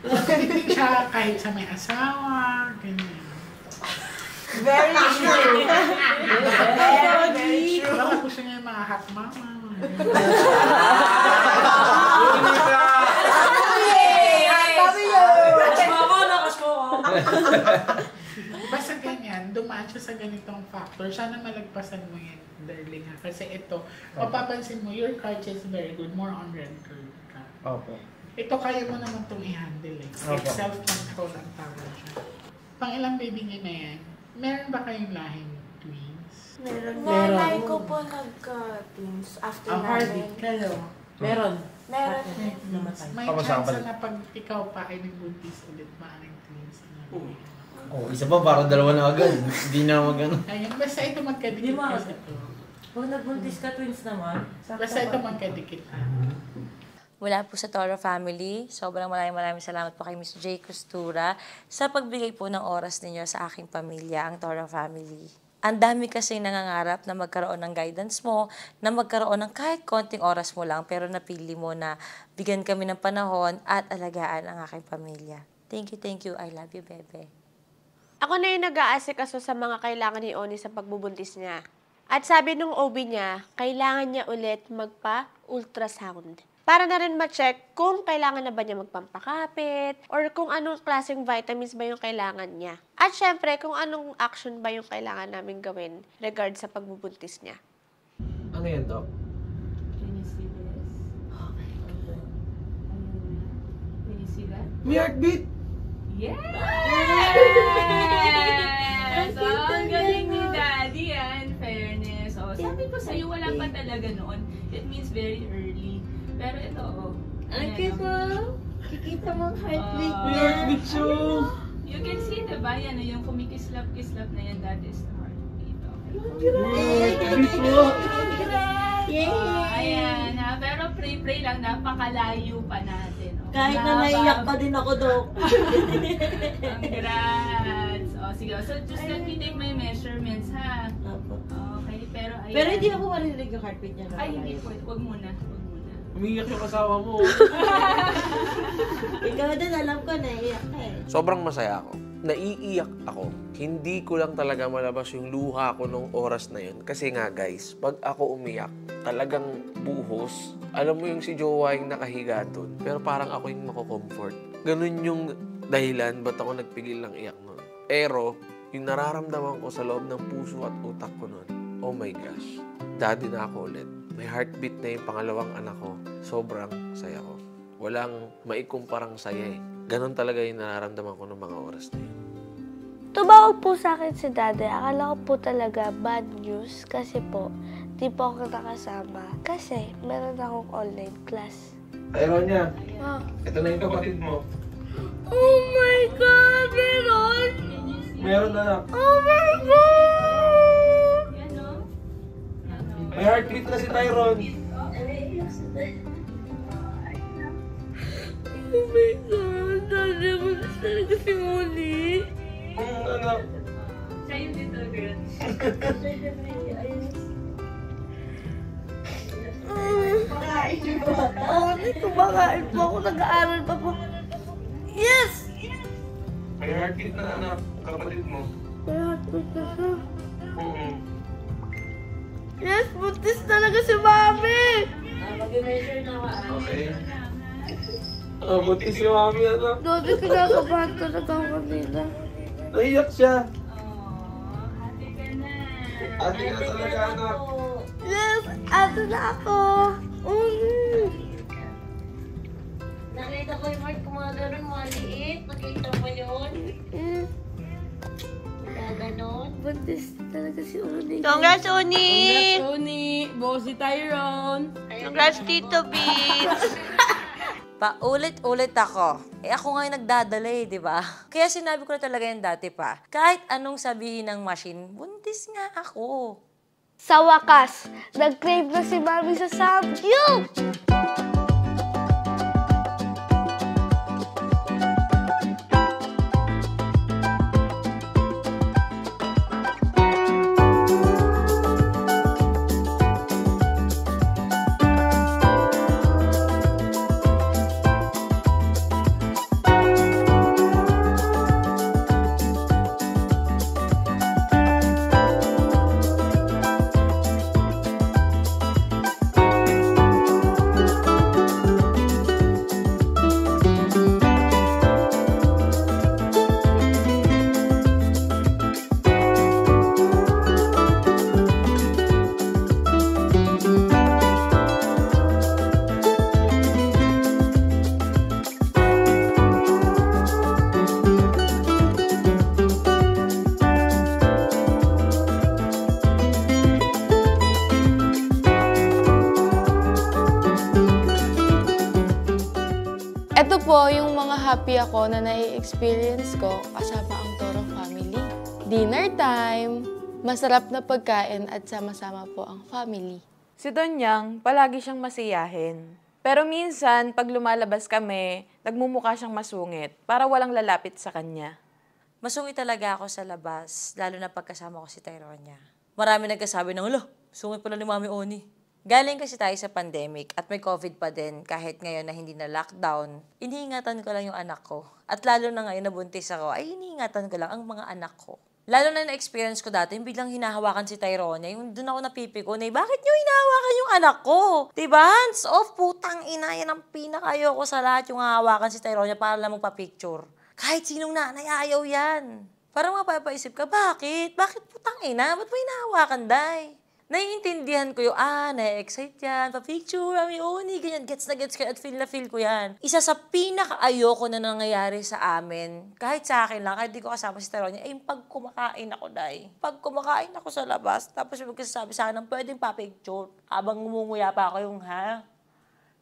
Lapitin din siya kahit sa may asawa, ganyan. Very true. Very true. Baka gusto niya yung mga hot mama. Basta ganyan, dumaan siya sa ganitong factor. Sana malagpasan mo yan, darling ha. Kasi ito, mapapansin mo, your card is very good. More on red curve ka. Opo. Ito kaya mo naman itong i-handle eh. It's self-control ang tawag siya. Pang ilang baby niya na yan, meron ba kayong lahing twins? Nanay ko po nagka-twins after namin. Meron. May chance na pag ikaw pa ay nagbuntis ulit, maaaring twins. Isa pa, parang dalawa na agad. Hindi na mag-ano. Ayun, basta ito magkadikit kasi ito. Pag nagbuntis ka, twins naman. Basta ito magkadikit. Mula po sa Toro family, sobrang maraming salamat po kay Miss J. Costura sa pagbigay po ng oras ninyo sa aking pamilya, ang Toro family. Ang dami kasing nangangarap na magkaroon ng guidance mo, na magkaroon ng kahit konting oras mo lang, pero napili mo na bigyan kami ng panahon at alagaan ang aking pamilya. Thank you, I love you, bebe. Ako na yung nag-aasikaso sa mga kailangan ni Oni sa pagbubuntis niya. At sabi nung OB niya, kailangan niya ulit magpa-ultrasound. Para na rin ma-check kung kailangan na ba niya magpampakapit or kung anong klaseng vitamins ba yung kailangan niya. At syempre, kung anong action ba yung kailangan namin gawin regard sa pagbubuntis niya. Ano yan, Doc? Can you see this? Oh my God. Can you see that? May heartbeat! Yes! Ang galing ni Daddy, in fairness. Oh, sabi ko sa'yo, wala pa talaga noon. It means very early. Pero ito, Ang cute mo. Kikita mo ang heartbeat niya. Heartbeat siya. You can see, diba? Yan, yung kumikislap-kislap na yan, that is the heartbeat. Heartbeat mo. Ayan, ha? Pero pray lang, napakalayo pa natin. Kahit na naiyak pa din ako, Dok. Congrats! Sige, so just let me take my measurements, ha? Okay, pero ayan. Pero hindi ako marinig yung heartbeat niya. Ay, hindi po. Huwag muna. Umiiyak yung asawa mo. Ikaw din, alam ko, naiiyak ka eh. Sobrang masaya ako. Naiiyak ako. Hindi ko lang talaga malabas yung luha ko nung oras na yun. Kasi nga guys, pag ako umiyak, talagang buhos. Alam mo yung si Jowa yung nakahiga doon. Pero parang ako yung mako-comfort. Ganun yung dahilan ba't ako nagpigil ng iyak nun. Pero, yung nararamdaman ko sa loob ng puso at utak ko nun, oh my gosh, daddy na ako ulit. May heartbeat na yung pangalawang anak ko. Sobrang saya ko. Walang maikumparang saya eh. Ganon talaga yung nararamdaman ko ng mga oras na yun. Tumawag po sa akin si Daddy. Akala ko po talaga bad news kasi po, di po ako nakasama. Kasi meron akong online class. Tyronia, ito na yung kapatid mo. Oh my God! Meron! Meron na. Oh my God! May heartbeat na si Tyron. Oh my God! Daddy, malis talaga si Moni. Anak. Siya yung little girl. Kumakain po ako. Nag-aaral pa po. Yes! May heartbeat na anak, kapatid mo. May heartbeat na siya. Yes, buntis talaga si Mami! Mag-measure na ako. Okay. Buntis si Mami, anak. Dodi, kinakabahan talaga ako kanina. Naiyak siya. Happy ka na. Ate ka talaga, anak. Yes, ate na ako. Nakita ko yung heart ko mga ganun, maliit. Nakita mo yun? Ganon. Buntis talaga si Uni. Congrats, Uni! Congrats, Uni! Bossy Tyrone! Congrats, Tito Beats! Paulit-ulit ako. Ako nga yung nagdadala di ba? Kaya sinabi ko na talaga yan dati pa. Kahit anong sabihin ng machine, buntis nga ako. Sa wakas, nag-crave na si Mami sa samgyup! Ito po yung mga happy ako na nai-experience ko kasama ang Toro family. Dinner time, masarap na pagkain at sama-sama po ang family. Si Donyang, palagi siyang masiyahin. Pero minsan, pag lumalabas kami, nagmumukha siyang masungit para walang lalapit sa kanya. Masungit talaga ako sa labas, lalo na pagkasama ko si Tyronia. Marami nagkasabi ng, alo, sungit pala ni Mami Oni. Galing kasi tayo sa pandemic at may COVID pa din kahit ngayon na hindi na lockdown. Iniingatan ko lang yung anak ko. At lalo na ngayon nabuntis ako, ay iniingatan ko lang ang mga anak ko. Lalo na na-experience ko dati, yung biglang hinahawakan si Tyronia, yung doon ako napipiko na, bakit nyo hinahawakan yung anak ko? Diba? Hands off, putang ina, yan ang pinakayoko sa lahat, yung hahawakan si Tyronia para lang magpa-picture. Kahit sinong nanay, ayaw yan. Parang mapapaisip ka, bakit? Bakit putang ina? Ba't mo hinahawakan, day? Naiintindihan ko yung, na-excite yan, pa-picture, Mami Oni, ganyan, gets na gets ko at feel na feel ko yan. Isa sa pinaka-ayoko na nangyayari sa amin, kahit sa akin lang, kahit di ko kasama si Tyronia, ay yung pag kumakain ako, day. Pag kumakain ako sa labas, tapos magkasasabi sa akin, pwedeng pa-picture, habang ngumunguya pa ako yung,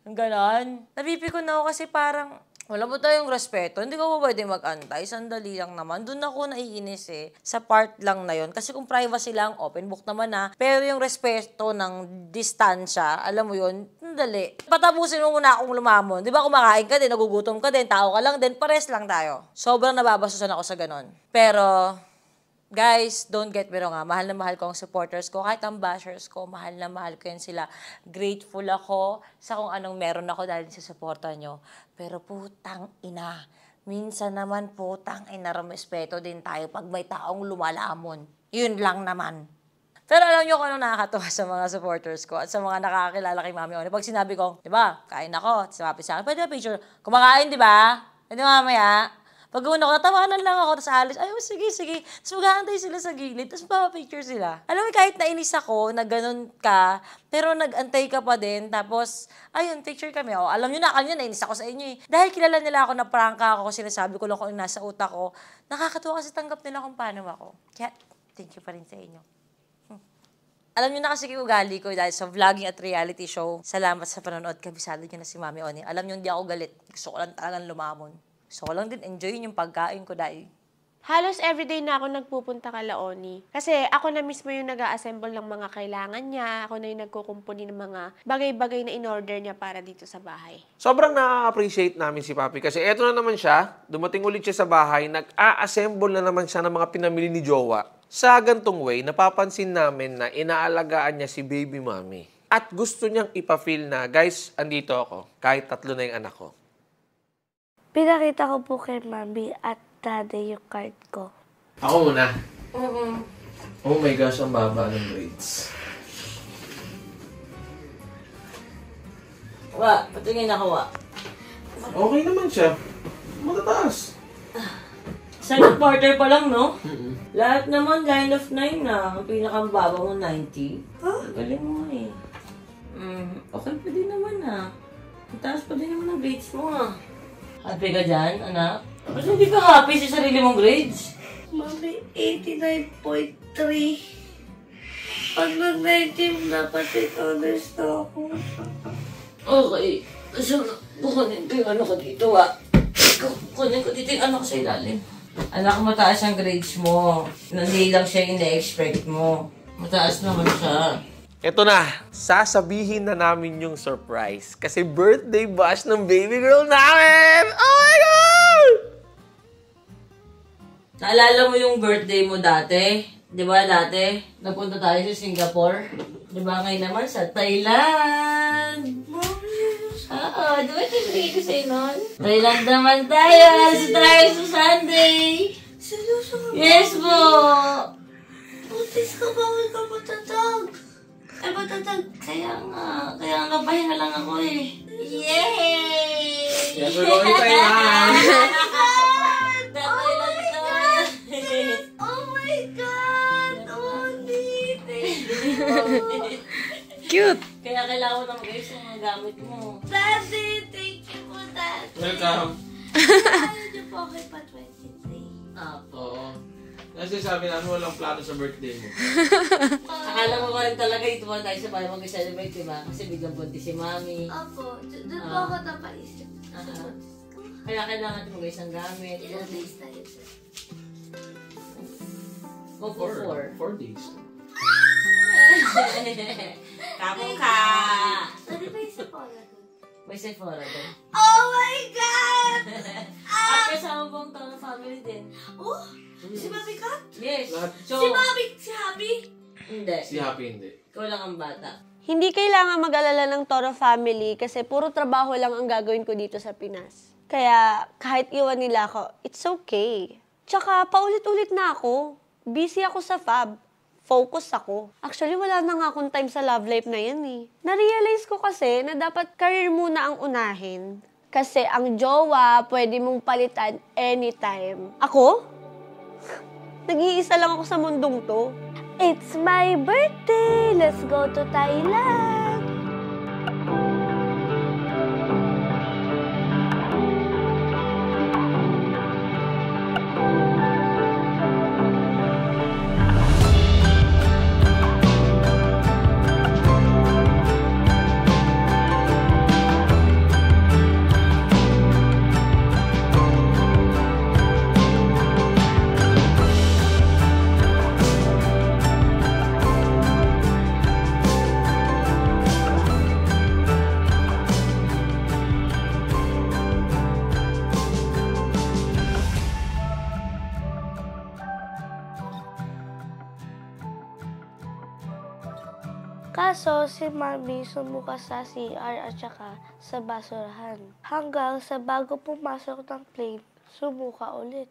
yung ganon. Napipikon na ako kasi parang, wala mo tayong respeto. Hindi ko pa pwede mag-antay. Sandali lang naman. Doon ako naiinis sa part lang na yon. Kasi kung privacy lang, open book naman na. Pero yung respeto ng distansya, alam mo yun, sandali. Patapusin mo muna akong lumamon. Di ba kumakain ka din, nagugutom ka din, tao ka lang din, pares lang tayo. Sobrang nababasusan ako sa ganon. Pero, guys, don't get me wrong mahal na mahal ko ang supporters ko. Kahit ang bashers ko, mahal na mahal ko yan sila. Grateful ako sa kung anong meron ako dahil sa supporta nyo. Pero putang ina, minsan naman putang ina, respeto din tayo pag may taong lumalamon. Yun lang naman. Pero alam nyo kung anong nakakatuwa sa mga supporters ko at sa mga nakakakilala kay Mami Oni. Pag sinabi ko, di ba, kain ako, sabi sa akin, pwede ba picture? Kumakain, di ba? Pwede mamaya. Pag una ko, natawanan lang ako, tapos alis, ay, sige. Tapos mag-aantay sila sa gilid, tapos papapicture sila. Alam mo, kahit nainis ako, na ganun ka, pero nag-antay ka pa din, tapos, ayun, picture kami. O, alam nyo na, kanina nainis ako sa inyo Dahil kilala nila ako na prangka ako, sinasabi ko lang kung nasa utak ko, nakakatuwa kasi tanggap nila kung paano ako. Kaya, thank you pa rin sa inyo. Alam nyo na kasi ugali ko dahil sa vlogging at reality show. Salamat sa panonood, kabisado nyo na si Mami Oni. Alam nyo, hindi ako galit. Gusto ko lang talagang lumamon. So, lang din enjoyin yung pagkain ko dahil. Halos everyday na ako nagpupunta kay Laoni. Kasi ako na mismo yung nag-a-assemble ng mga kailangan niya. Ako na yung nagkukumpuni ng mga bagay-bagay na in-order niya para dito sa bahay. Sobrang na-appreciate namin si Papi kasi eto na naman siya, dumating ulit siya sa bahay, nag-a-assemble na naman siya ng mga pinamili ni Jowa. Sa gantong way, napapansin namin na inaalagaan niya si baby mommy. At gusto niyang ipa-feel na, guys, andito ako, kahit 3 na yung anak ko. Pinakita ko po kay Mami at Daddy yung card ko. Ako muna. Oh my gosh, ang baba ng grades. Patingin ako, Okay naman siya. Matataas. Second quarter pa lang, no? Lahat naman, line of 9 na. Ang pinakambaba mo, 90. Galing mo eh. Okay pa din naman ah. Ang taas pa din naman ang grades mo ah. Happy ka dyan, anak? Ba't hindi ka happy sa sarili mong grades? Mami, 89.3. Pag nag-19, dapat 8 honors na ako. Okay. So, kukunin ko yung ano ko dito ah. Kukunin ko dito yung ano ko sa ilalim. Anak, mataas ang grades mo. Hindi lang siya yung na-expect mo. Mataas naman siya. Ito na, sasabihin na namin yung surprise. Kasi birthday bash ng baby girl namin! Oh my God! Naalala mo yung birthday mo dati? Di ba dati? Napunta tayo sa Singapore. Di ba ngayon naman sa Thailand? Oo, di ba tinigay ko sa'yo nun? Thailand naman tayo! Tayo sa Sunday! Seryoso? Yes po! Butis ka, bawal ka matatag. Eh, matatag? Kaya nga pahinga lang ako eh. Yay! Yes, we're going to Thailand! Oh my God! Oni! Cute! Kaya kailangan mo ng guys yung mga gamit mo. Daddy, thank you po, Daddy. Welcome! Ayaw niyo po kay pa 23. Oo. Kasi sabi namin walang plano sa birthday mo. Akala mo ba rin talaga ito ba tayo sa bahay mag-celebrate, diba? Kasi biglang buntis si Mami. Opo, doon po ako napaisip. Kaya kailangan natin mag-isang gamit. Ilang days tayo, sir? Go for 4 days. Kamu ka! Pwede ba yung Sephora doon? May Sephora doon. Oh my God! At kasama bang Tono family din? Oh! Si Mami Kat? Yes. Si Mami, si Happy? Hindi. Si Happy hindi. Ikaw lang ang bata. Hindi kailangan mag-alala ng Toro family kasi puro trabaho lang ang gagawin ko dito sa Pinas. Kaya kahit iwan nila ako, it's okay. Tsaka paulit-ulit na ako. Busy ako sa fab. Focus ako. Actually, wala na nga akong time sa love life na yan eh. Na-realize ko kasi na dapat career muna ang unahin. Kasi ang jowa, pwede mong palitan anytime. Ako? Nag-iisa lang ako sa mundong to. It's my birthday! Let's go to Thailand! Kaso, si Mami sumuka sa CR at saka sa basurahan. Hanggang sa bago pumasok ng plane, sumuka ulit.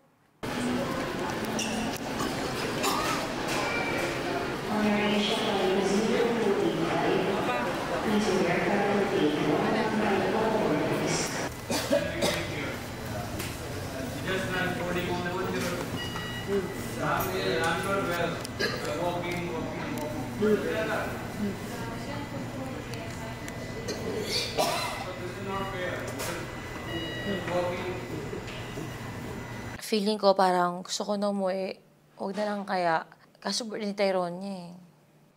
Feeling ko parang gusto ko na umuwi. Huwag na lang kaya. Kaso birthday ni Tyrone niya eh.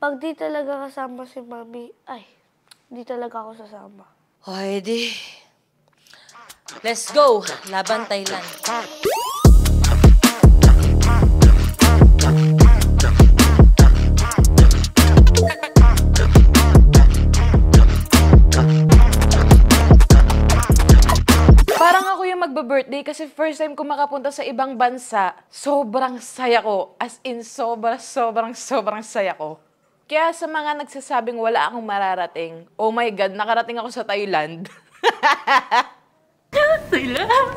Pag di talaga kasama si Mami, ay, di talaga ako sasama. Hoy, di. Let's go! Laban Thailand. Parang ako yung magbe-birthday kasi first time ko makapunta sa ibang bansa. Sobrang saya ko. As in, sobrang saya ko. Kaya sa mga nagsasabing wala akong mararating, oh my God, nakarating ako sa Thailand. Thailand!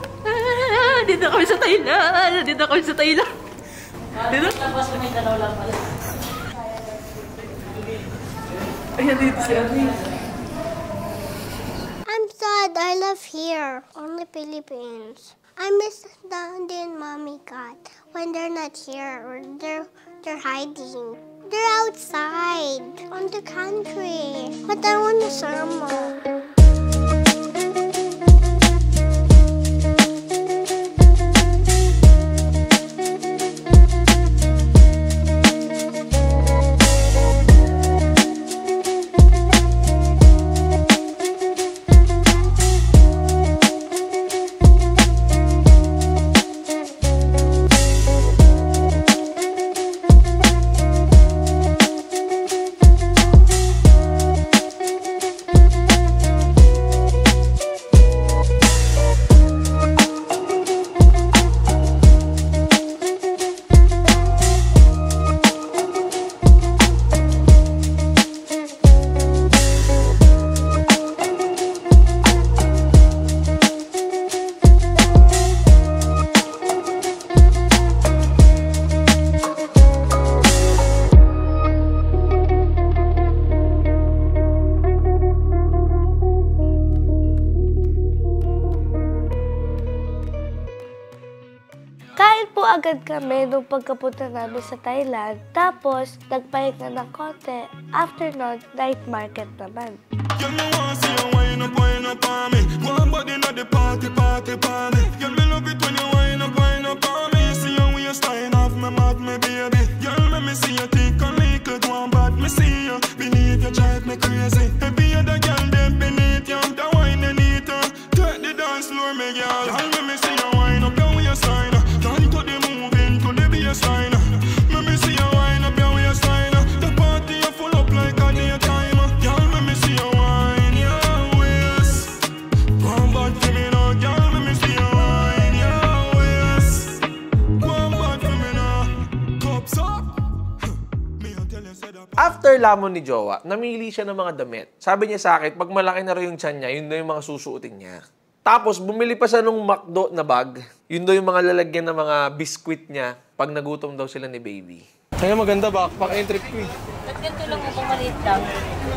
Dito kami sa Thailand! Dito kami sa Thailand! Dito? Tapos kami dalaw lang pala. Ayan dito si Ami. I'm sad. I live here. Only Philippines. I miss Daddy and Mommy Cat when they're not here or they're hiding. They're outside on the country, but I want to summer. Agad kami nung pagkapunta namin sa Thailand. Tapos, nagpahinga ng konti. After nun, night market naman. After lamon ni Jowa, namili siya ng mga damit. Sabi niya sa akin, pag malaki na rin yung tiyan niya, yun na yung mga susuotin niya. Tapos, bumili pa siya nung McDo na bag. Yun daw yung mga lalagyan ng mga biskwit niya pag nagutom daw sila ni baby. Kaya maganda backpack entry ko eh. Ba't ganito lang kung maliit lang?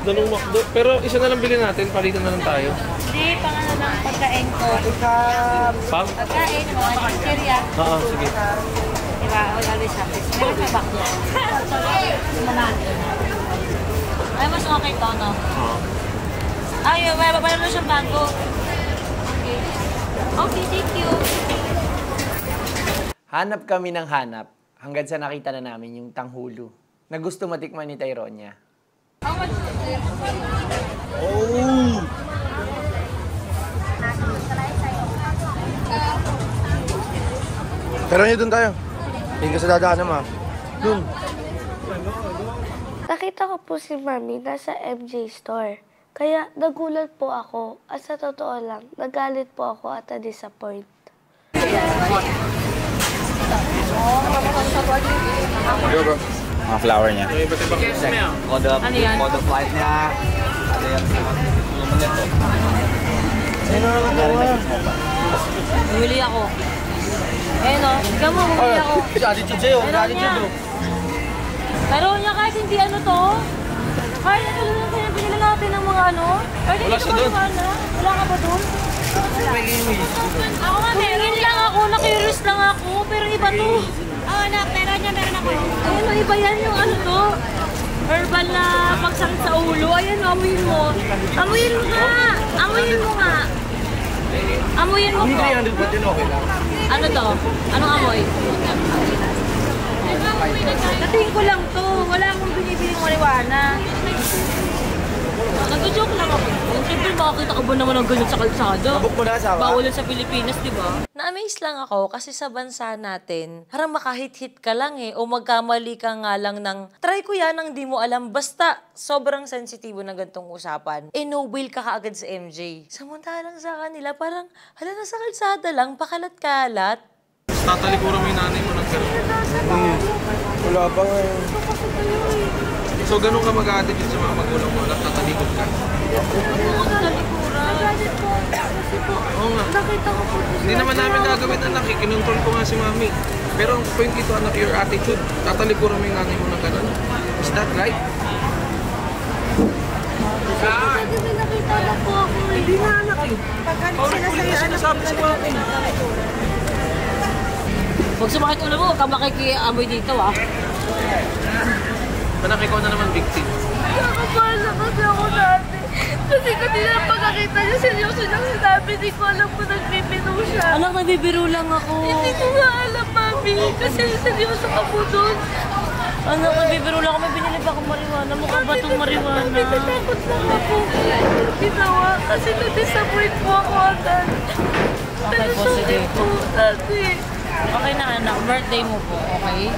Dalawang McDo. Pero isa na lang bilhin natin, palitan na lang tayo. Hindi, pang ano lang pagkain ko. Pang? Pagkain, mga chichirya. Oo, sige. Diba, always happy. Meron ka bakla. Ay, mas okay to, no? Oo. Ay, mayroon na siyang bago. Okay. Okay, thank you. Hanap kami ng hanap hanggang sa nakita na namin yung tanghulo na gusto matikman ni Tyronia. Oh! Tyronia, dun tayo. Hindi ka sa dadaanan, ma. Dun. Nakita ko po si Mami nasa MJ store. Kaya nagulat po ako at sa totoo lang, nagalit po ako at na-disappoint. Mga flower niya. Code of light niya. Ano yan? Bumili ako. Eh no, ikaw mo, bumili ako. Attitude sa'yo, attitude. Pero niya kahit hindi ano to, kahit ito lang kaya binili natin ng mga ano. Wala siya doon. Wala ka ba doon? Ako nga, meron lang ako, na-curious lang ako, pero iba to. Oo, meron ako. Ayun, iba yan yung ano to. Herbal na pagsakit sa ulo. Ayan, amuyin mo. Amuyin mo nga! Amuyin mo nga! Amuyin mo po. 300 ba't yun okay lang? Ano to? Anong amoy? Natingin ko lang to. Wala akong binibiling marijuana. Nag-joke lang ako. Siyempre, makakita ka ba naman ng ganyan sa kalsada? Bawal sa Pilipinas, di ba? Na-amaze lang ako kasi sa bansa natin, parang makahit-hit ka lang eh, o magkamali ka nga lang ng, try ko yan ang di mo alam, basta sobrang sensitibo na gantong usapan. Eh, no-bail ka kaagad sa MJ. Samantalang sa kanila, parang, hala na sa kalsada lang, pakalat-kalat. Tatalikuran mo yung nanay mo ng gano'n. Wala pa nga yun. So, ganun ka mag-attitude sa mga magulang mo, nagtatalikod ka? Nagalit po. Kasi po, Oo nga. nakita ko po. Hindi naman namin gagawin, anak. Kinontrol ko nga si mami. Pero ang point dito, anak, your attitude, tatalikuran mo yung nanay mo ng gano'n. Is that right? Kasi may nakita na po ako. Hindi na Sinasabi si Mami. Huwag sumakit ulo mo, huwag ka makikiamoy dito ah. Anak, ikaw na naman victim. Nakapala kasi ako dati. Kasi kanina pagkakita niya, seryoso niyang sinabi, di ko alam kung nagbibiro siya. Anak, nagbibiro lang ako. Hindi ko nga alam, Mami. Kasi seryoso ka po doon. Anak, nagbibiro lang ako. May binili pa akong marijuana. Mukha ba itong marijuana? Mami, natakot lang ako. Ginawa kasi na-disappoint po ako agad. Okay po, sige. Po, dati. Okay na anak, birthday mo po, okay?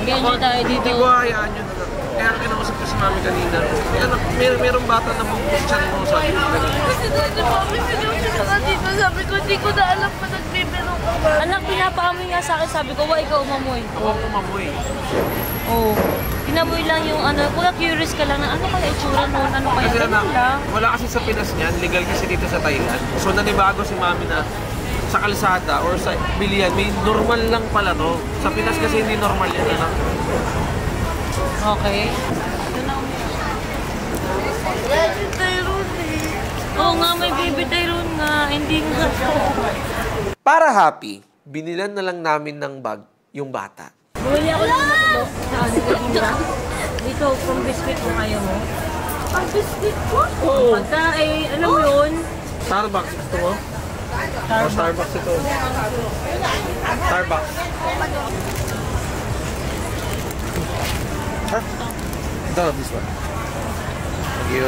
Mag-enjoy tayo dito. Hindi ko hayaan yun. Kaya kinausap ko si Mami kanina. Anak, merong bata na mag-chat mo sa akin. Kasi doon si Mami, seryoso siya ka dito. Sabi ko, hindi ko na alam pa nagbibiro ka ba. Anak, pinapaamoy nga sa akin. Sabi ko, why ikaw umamoy? Ako umamoy. Oo. Pinamoy lang yung ano. Kuya, curious ka lang na ano kaya itsura noon? Ano kaya? Kasi anak, lang. wala kasi sa Pinas niyan. Legal kasi dito sa Thailand. So nanibago si Mami na sa kalsada or sa bilihan, may normal lang pala to. Sa Pinas kasi hindi normal yan, anak. Okay. Baby Tyrone eh. Oo nga, may baby Tyrone nga. Hindi nga. Para happy, binilan na lang namin ng bag yung bata. Bumili ako ng matulog. Dito, from biscuit mo kayo mo. Ang biscuit ko? Oo. Pagka, eh, alam mo yun? Starbucks, gusto mo? Starbucks ito. Starbucks. Ito, this one. Thank you.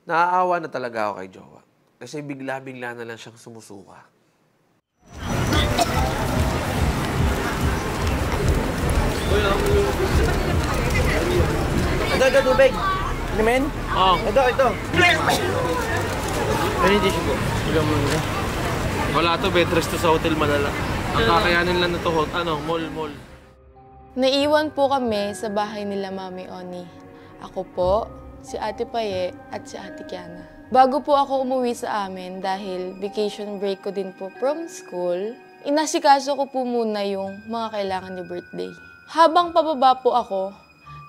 Naaawa na talaga ako kay Jowa. Kasi bigla-bigla na lang siyang sumusuka. Ito, tubig. Ano men? Oo. Ito. Ano yung tissue ko? Wala to, bed rest to sa Hotel Malala. Ang kakayanin lang na to, mall. Naiwan po kami sa bahay nila Mami Oni. Ako po, si Ate Paye at si Ate Kiana. Bago po ako umuwi sa amin dahil vacation break ko din po from school, inasikaso ko po muna yung mga kailangan ni birthday. Habang pababa po ako,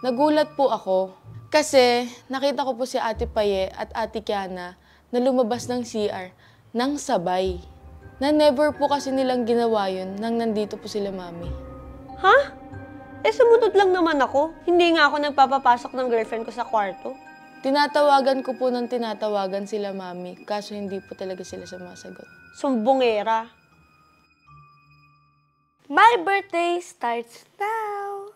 nagulat po ako kasi nakita ko po si Ate Paye at Ate Kiana na lumabas ng CR nang sabay. Na never po kasi nilang ginawa yun nang nandito po sila Mami. Ha? Eh, sumunod lang naman ako. Hindi nga ako nagpapapasok ng girlfriend ko sa kwarto. Tinatawagan ko po ng tinatawagan sila Mami, kaso hindi po talaga sila sumasagot. Sumbongera. My birthday starts now.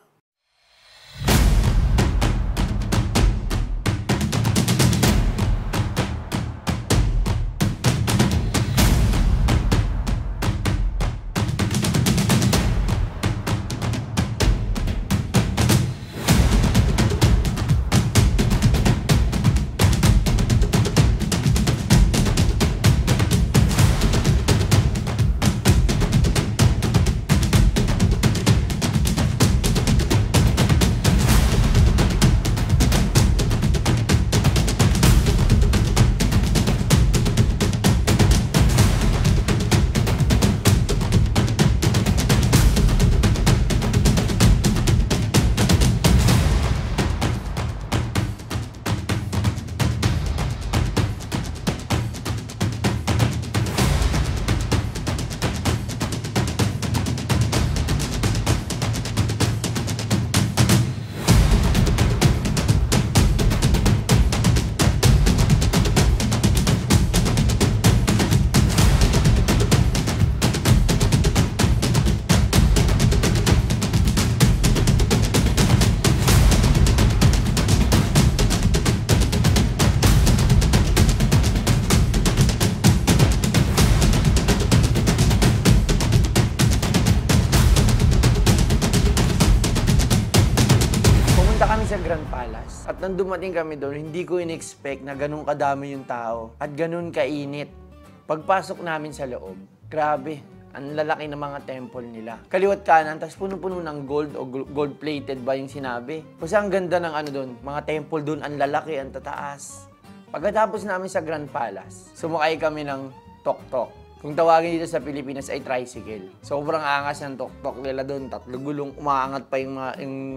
Sa Grand Palace. At nang dumating kami doon, hindi ko in-expect na ganun kadami yung tao at ganun kainit. Pagpasok namin sa loob, grabe, ang lalaki ng mga temple nila. Kaliwat kanan, tapos puno-puno ng gold o gold-plated ba yung sinabi. Kasi ang ganda ng ano doon, mga temple doon, ang lalaki, ang tataas. Pagkatapos namin sa Grand Palace, sumakay kami ng tok-tok. Kung tawagin dito sa Pilipinas ay tricycle. Sobrang angas ng tok-tok nila doon. 3 gulong, umaangat pa yung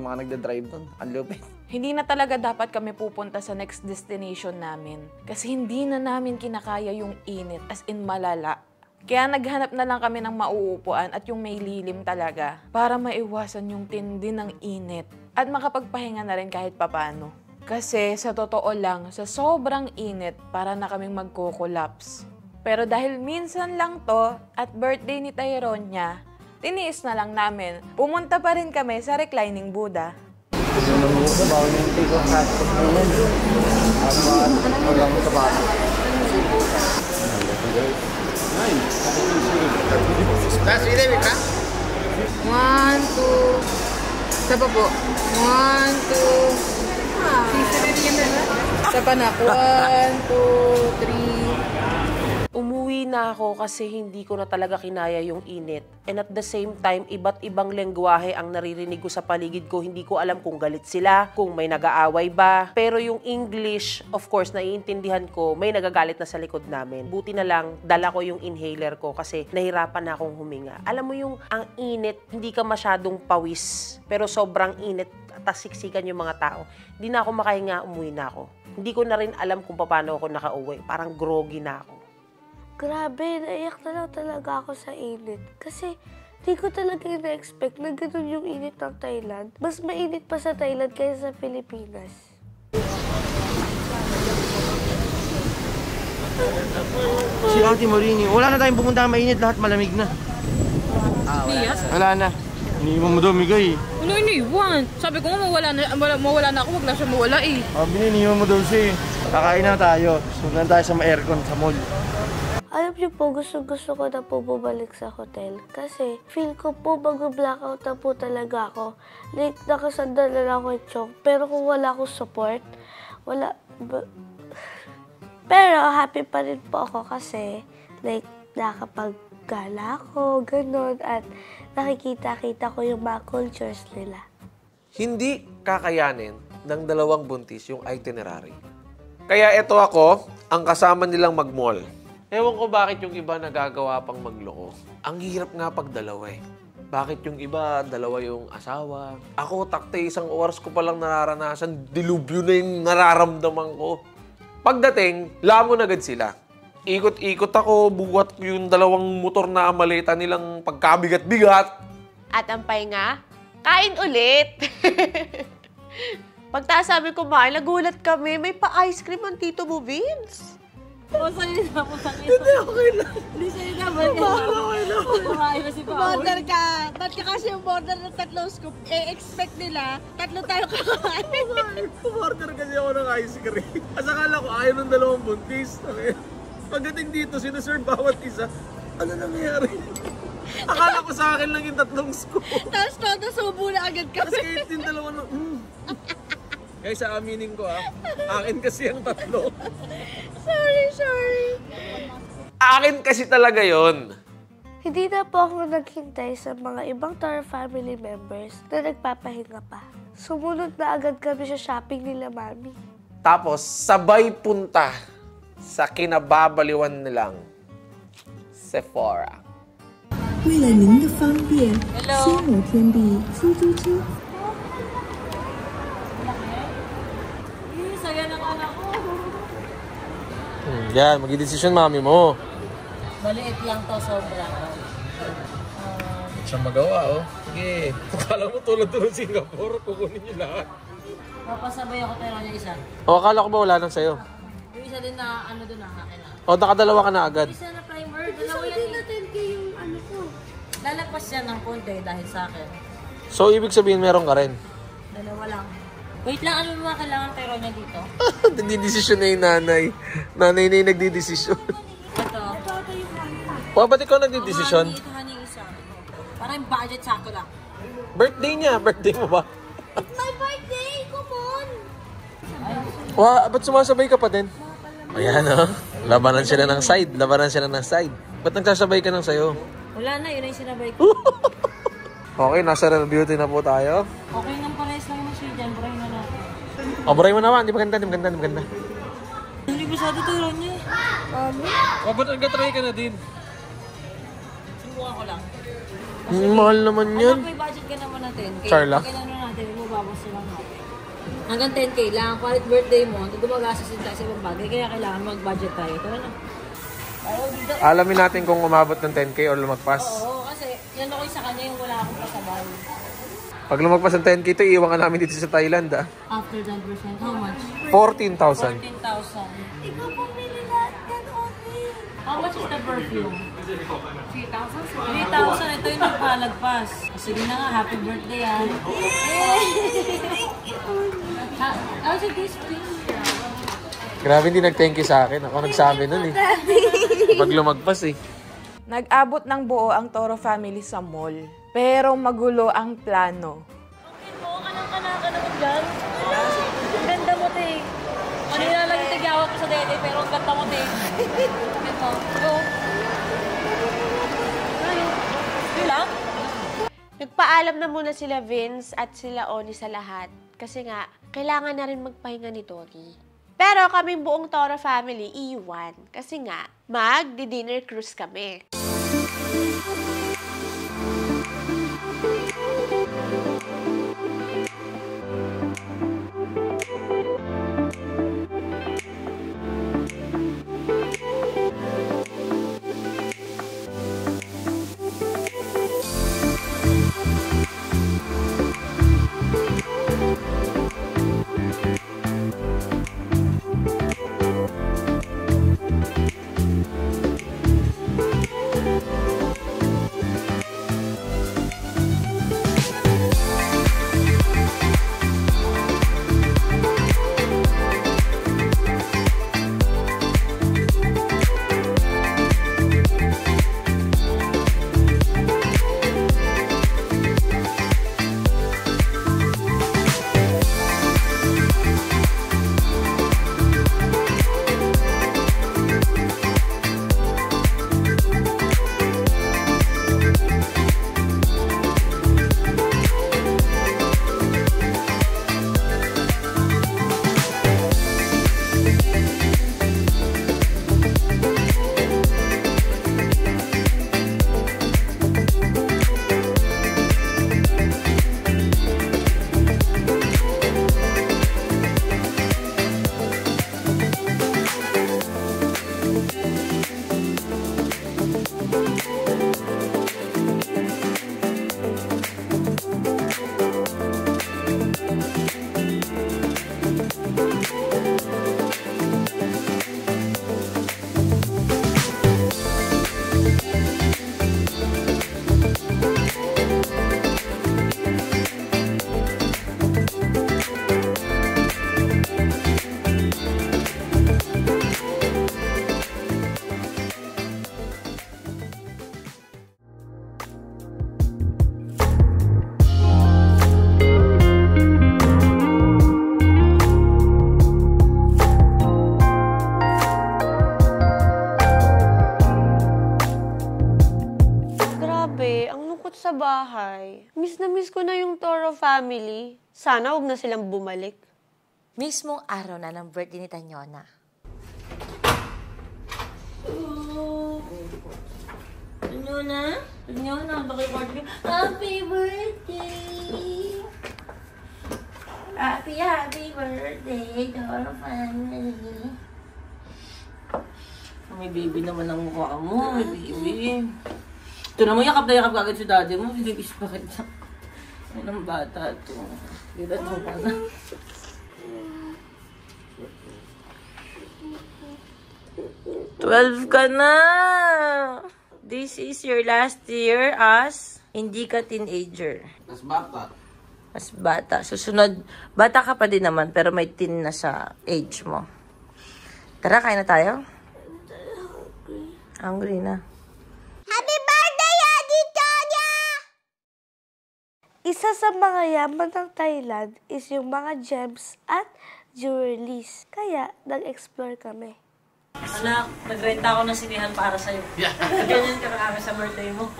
mga nagdadrive doon. Ang lupit. Hindi na talaga dapat kami pupunta sa next destination namin. Kasi hindi na namin kinakaya yung init, as in malala. Kaya naghanap na lang kami ng mauupuan at yung may lilim talaga para maiwasan yung tindi ng init at makapagpahinga na rin kahit papano. Kasi sa totoo lang, sa sobrang init, para na kaming magko-collapse. Pero dahil minsan lang to at birthday ni Tyronia, tiniis na lang namin. Pumunta pa rin kami sa reclining Buddha. Bawal yung take of hashtag na yan. Walang kabata. One, two. Isa pa po. 1, 2. Isa pa na. 1, 2, 3. Umuwi na ako kasi hindi ko na talaga kinaya yung init. And at the same time, iba't ibang lengguwahe ang naririnig ko sa paligid ko. Hindi ko alam kung galit sila, kung may nag-aaway ba. Pero yung English, of course, naiintindihan ko, may nagagalit na sa likod namin. Buti na lang, dala ko yung inhaler ko kasi nahirapan na akong huminga. Alam mo yung ang init, hindi ka masyadong pawis. Pero sobrang init, tas siksikan yung mga tao. Hindi na ako makahinga, umuwi na ako. Hindi ko na rin alam kung paano ako nakauwi. Parang groggy na ako. Grabe, naiyak na lang talaga ako sa init. Kasi di ko talaga na-expect na ganun yung init ng Thailand. Mas mainit pa sa Thailand kaysa sa Pilipinas. Si Ate Marini, wala na tayong pumunta mainit, lahat malamig na. Wala na. Iniiwan mo daw, Migay. Ano iniwan? Sabi ko nga mawala na ako, wag na siya mawala eh. Iniiwan mo daw siya. Kakain na tayo. Sundan tayo sa aircon sa mall. Alam niyo po, gusto ko na po bumalik sa hotel. Kasi feel ko po mag-blackout na po talaga ako. Like, nakasandal na lang ako yung chong. Pero kung wala akong support, wala. Pero happy pa rin po ako kasi like, nakapag-gala ako, ganun. At nakikita-kita ko yung mga cultures nila. Hindi kakayanin ng dalawang buntis yung itinerary. Kaya ito ako, ang kasama nilang mag-mall. Ewan ko bakit yung iba nagagawa pang magloko. Ang hirap nga pag dalawa eh. Bakit yung iba, dalawa yung asawa? Ako, takte, 1 oras ko palang nararanasan, dilubyo na yung nararamdaman ko. Pagdating, lamon agad sila. Ikot-ikot ako, buwat ko yung 2 motor na maleta nilang pagkabigat-bigat. At ang pahinga, kain ulit. Pagtasabi ko kumain, nagulat kami, may pa-ice cream ang tito mo, Vince. Hindi, okay lang. Hindi sa'yo naman. Okay lang. Kumain na si Paul. Border ka. Ba't ka kasi yung border ng 3 scoop? expect nila, 3 tayo kakain. Order kasi ako ng ice cream. As akala ko ayaw ng 2 buntis. Pagdating dito, sinuserve bawat isa. Ano nangyayari? Akala ko sa akin lang yung 3 scoop. Tapos todo subo na agad kami. Tapos kahit yung 2 Guys, aminin ko akin kasi ang 3. Sorry. Akin kasi talaga yon. Hindi na po ako naghintay sa mga ibang Tar family members na nagpapahinga pa. Sumunod na agad kami sa shopping nila, Mami. Tapos, sabay punta sa kinababaliwan nilang Sephora. 为了您的方便，先我填币出租车。 Saya ng anak ko. Yan, magdidesisyon mami mo. Maliit lang to, sobra. Siyang magawa, Sige. Akala mo tulad doon Singapore, kukunin niyo lahat. Papasabay ako tayo ng isa. Akala ko ba wala nang sa'yo? Yung isa din na, doon na, akin na. Nakadalawa ka na agad. Isa na primer, dalawa yan. Yung ano ko. Lalagpas yan ng konti dahil sa akin. So, ibig sabihin meron ka rin? Dalawa lang. Wait lang, ano mga kailangan tayo niya dito? Nagdidesisyon na yung nanay. Nanay na yung nagdidesisyon. Ito. Ba't ikaw nagdidesisyon? Ito yung isa. Parang budget sako lang. Birthday niya. Birthday mo ba? It's my birthday! Come on! Ba't sumasabay ka pa din? Ayan, Labanan sila ng side. Ba't nagsasabay ka ng sayo? Wala na, yun na yung sinabay ko. Okay, nasa rare beauty na po tayo. Okay nang pares lang yung shade dyan. Buray na natin. Buray mo naman. Di maganda. Hindi ba sa tuturo niya? Ba't nag-try ka na din? subukan ko lang. Mahal naman yun. May budget ka naman na 10K. Charla? Kaya natin, mababas lang natin. Hanggang 10K lang. Kahit birthday mo, hanggang gumagastos din tayo sa ibang bagay. Kaya kailangan mag-budget tayo. Tara na. Alamin natin kung umabot ng 10K or lumagpas. Oo, kasi yan ako sa kanya yung wala akong kasabay. Pag lumagpas ng 10K ito, iiwan ka namin dito sa Thailand, ah. After 10%, how much? 14,000. 14,000. Ikaw pumili lahat yan, Oti. How much is the perfume? 3,000. 3,000. Ito yung nagpalagpas. Sige na nga, happy birthday, ah. How's it this, please? Grabe, hindi nag-thank you sa akin. Ako nagsabi nun, eh. Pag lumagpas, eh. Nag-abot ng buo ang Toro family sa mall. Pero magulo ang plano. Kanang-kanaka naman dyan. Ang ganda mo, te. Kanina lang yung tigawat ko sa dede, pero ang ganda mo, te. Ito. Go. Yun lang? Nagpaalam na muna sila Vince at sila Oni sa lahat. Kasi nga, kailangan na rin magpahinga ni Tori. Pero kaming buong Toro family, iiwan. Kasi nga, mag-dinner cruise kami. Sa bahay. Miss na miss ko na yung Toro family. Sana huwag na silang bumalik. Mismong araw na ng birthday ni Tanyona. Tanyona? Tanyona, baki-record ka. Happy birthday! Happy birthday, Toro family. May baby naman ang mukha mo. May baby. Ito naman, yakap na yakap agad si daddy mo. Sinibis pa kita. Ay, ng bata ito. Kita ito pa na. "12 ka na! This is your last year as hindi ka teenager." Mas bata. Mas bata. Susunod, bata ka pa din naman, pero may teen na sa age mo. Tara, kain na tayo? Hungry na. Happy birthday, Ate Tonya! Isa sa mga yaman ng Thailand is yung mga gems at jewelries. Kaya, nag-explore kami. Anak, nagrenta ako ng sinihan para sa'yo. Ganyan ka kami sa birthday mo.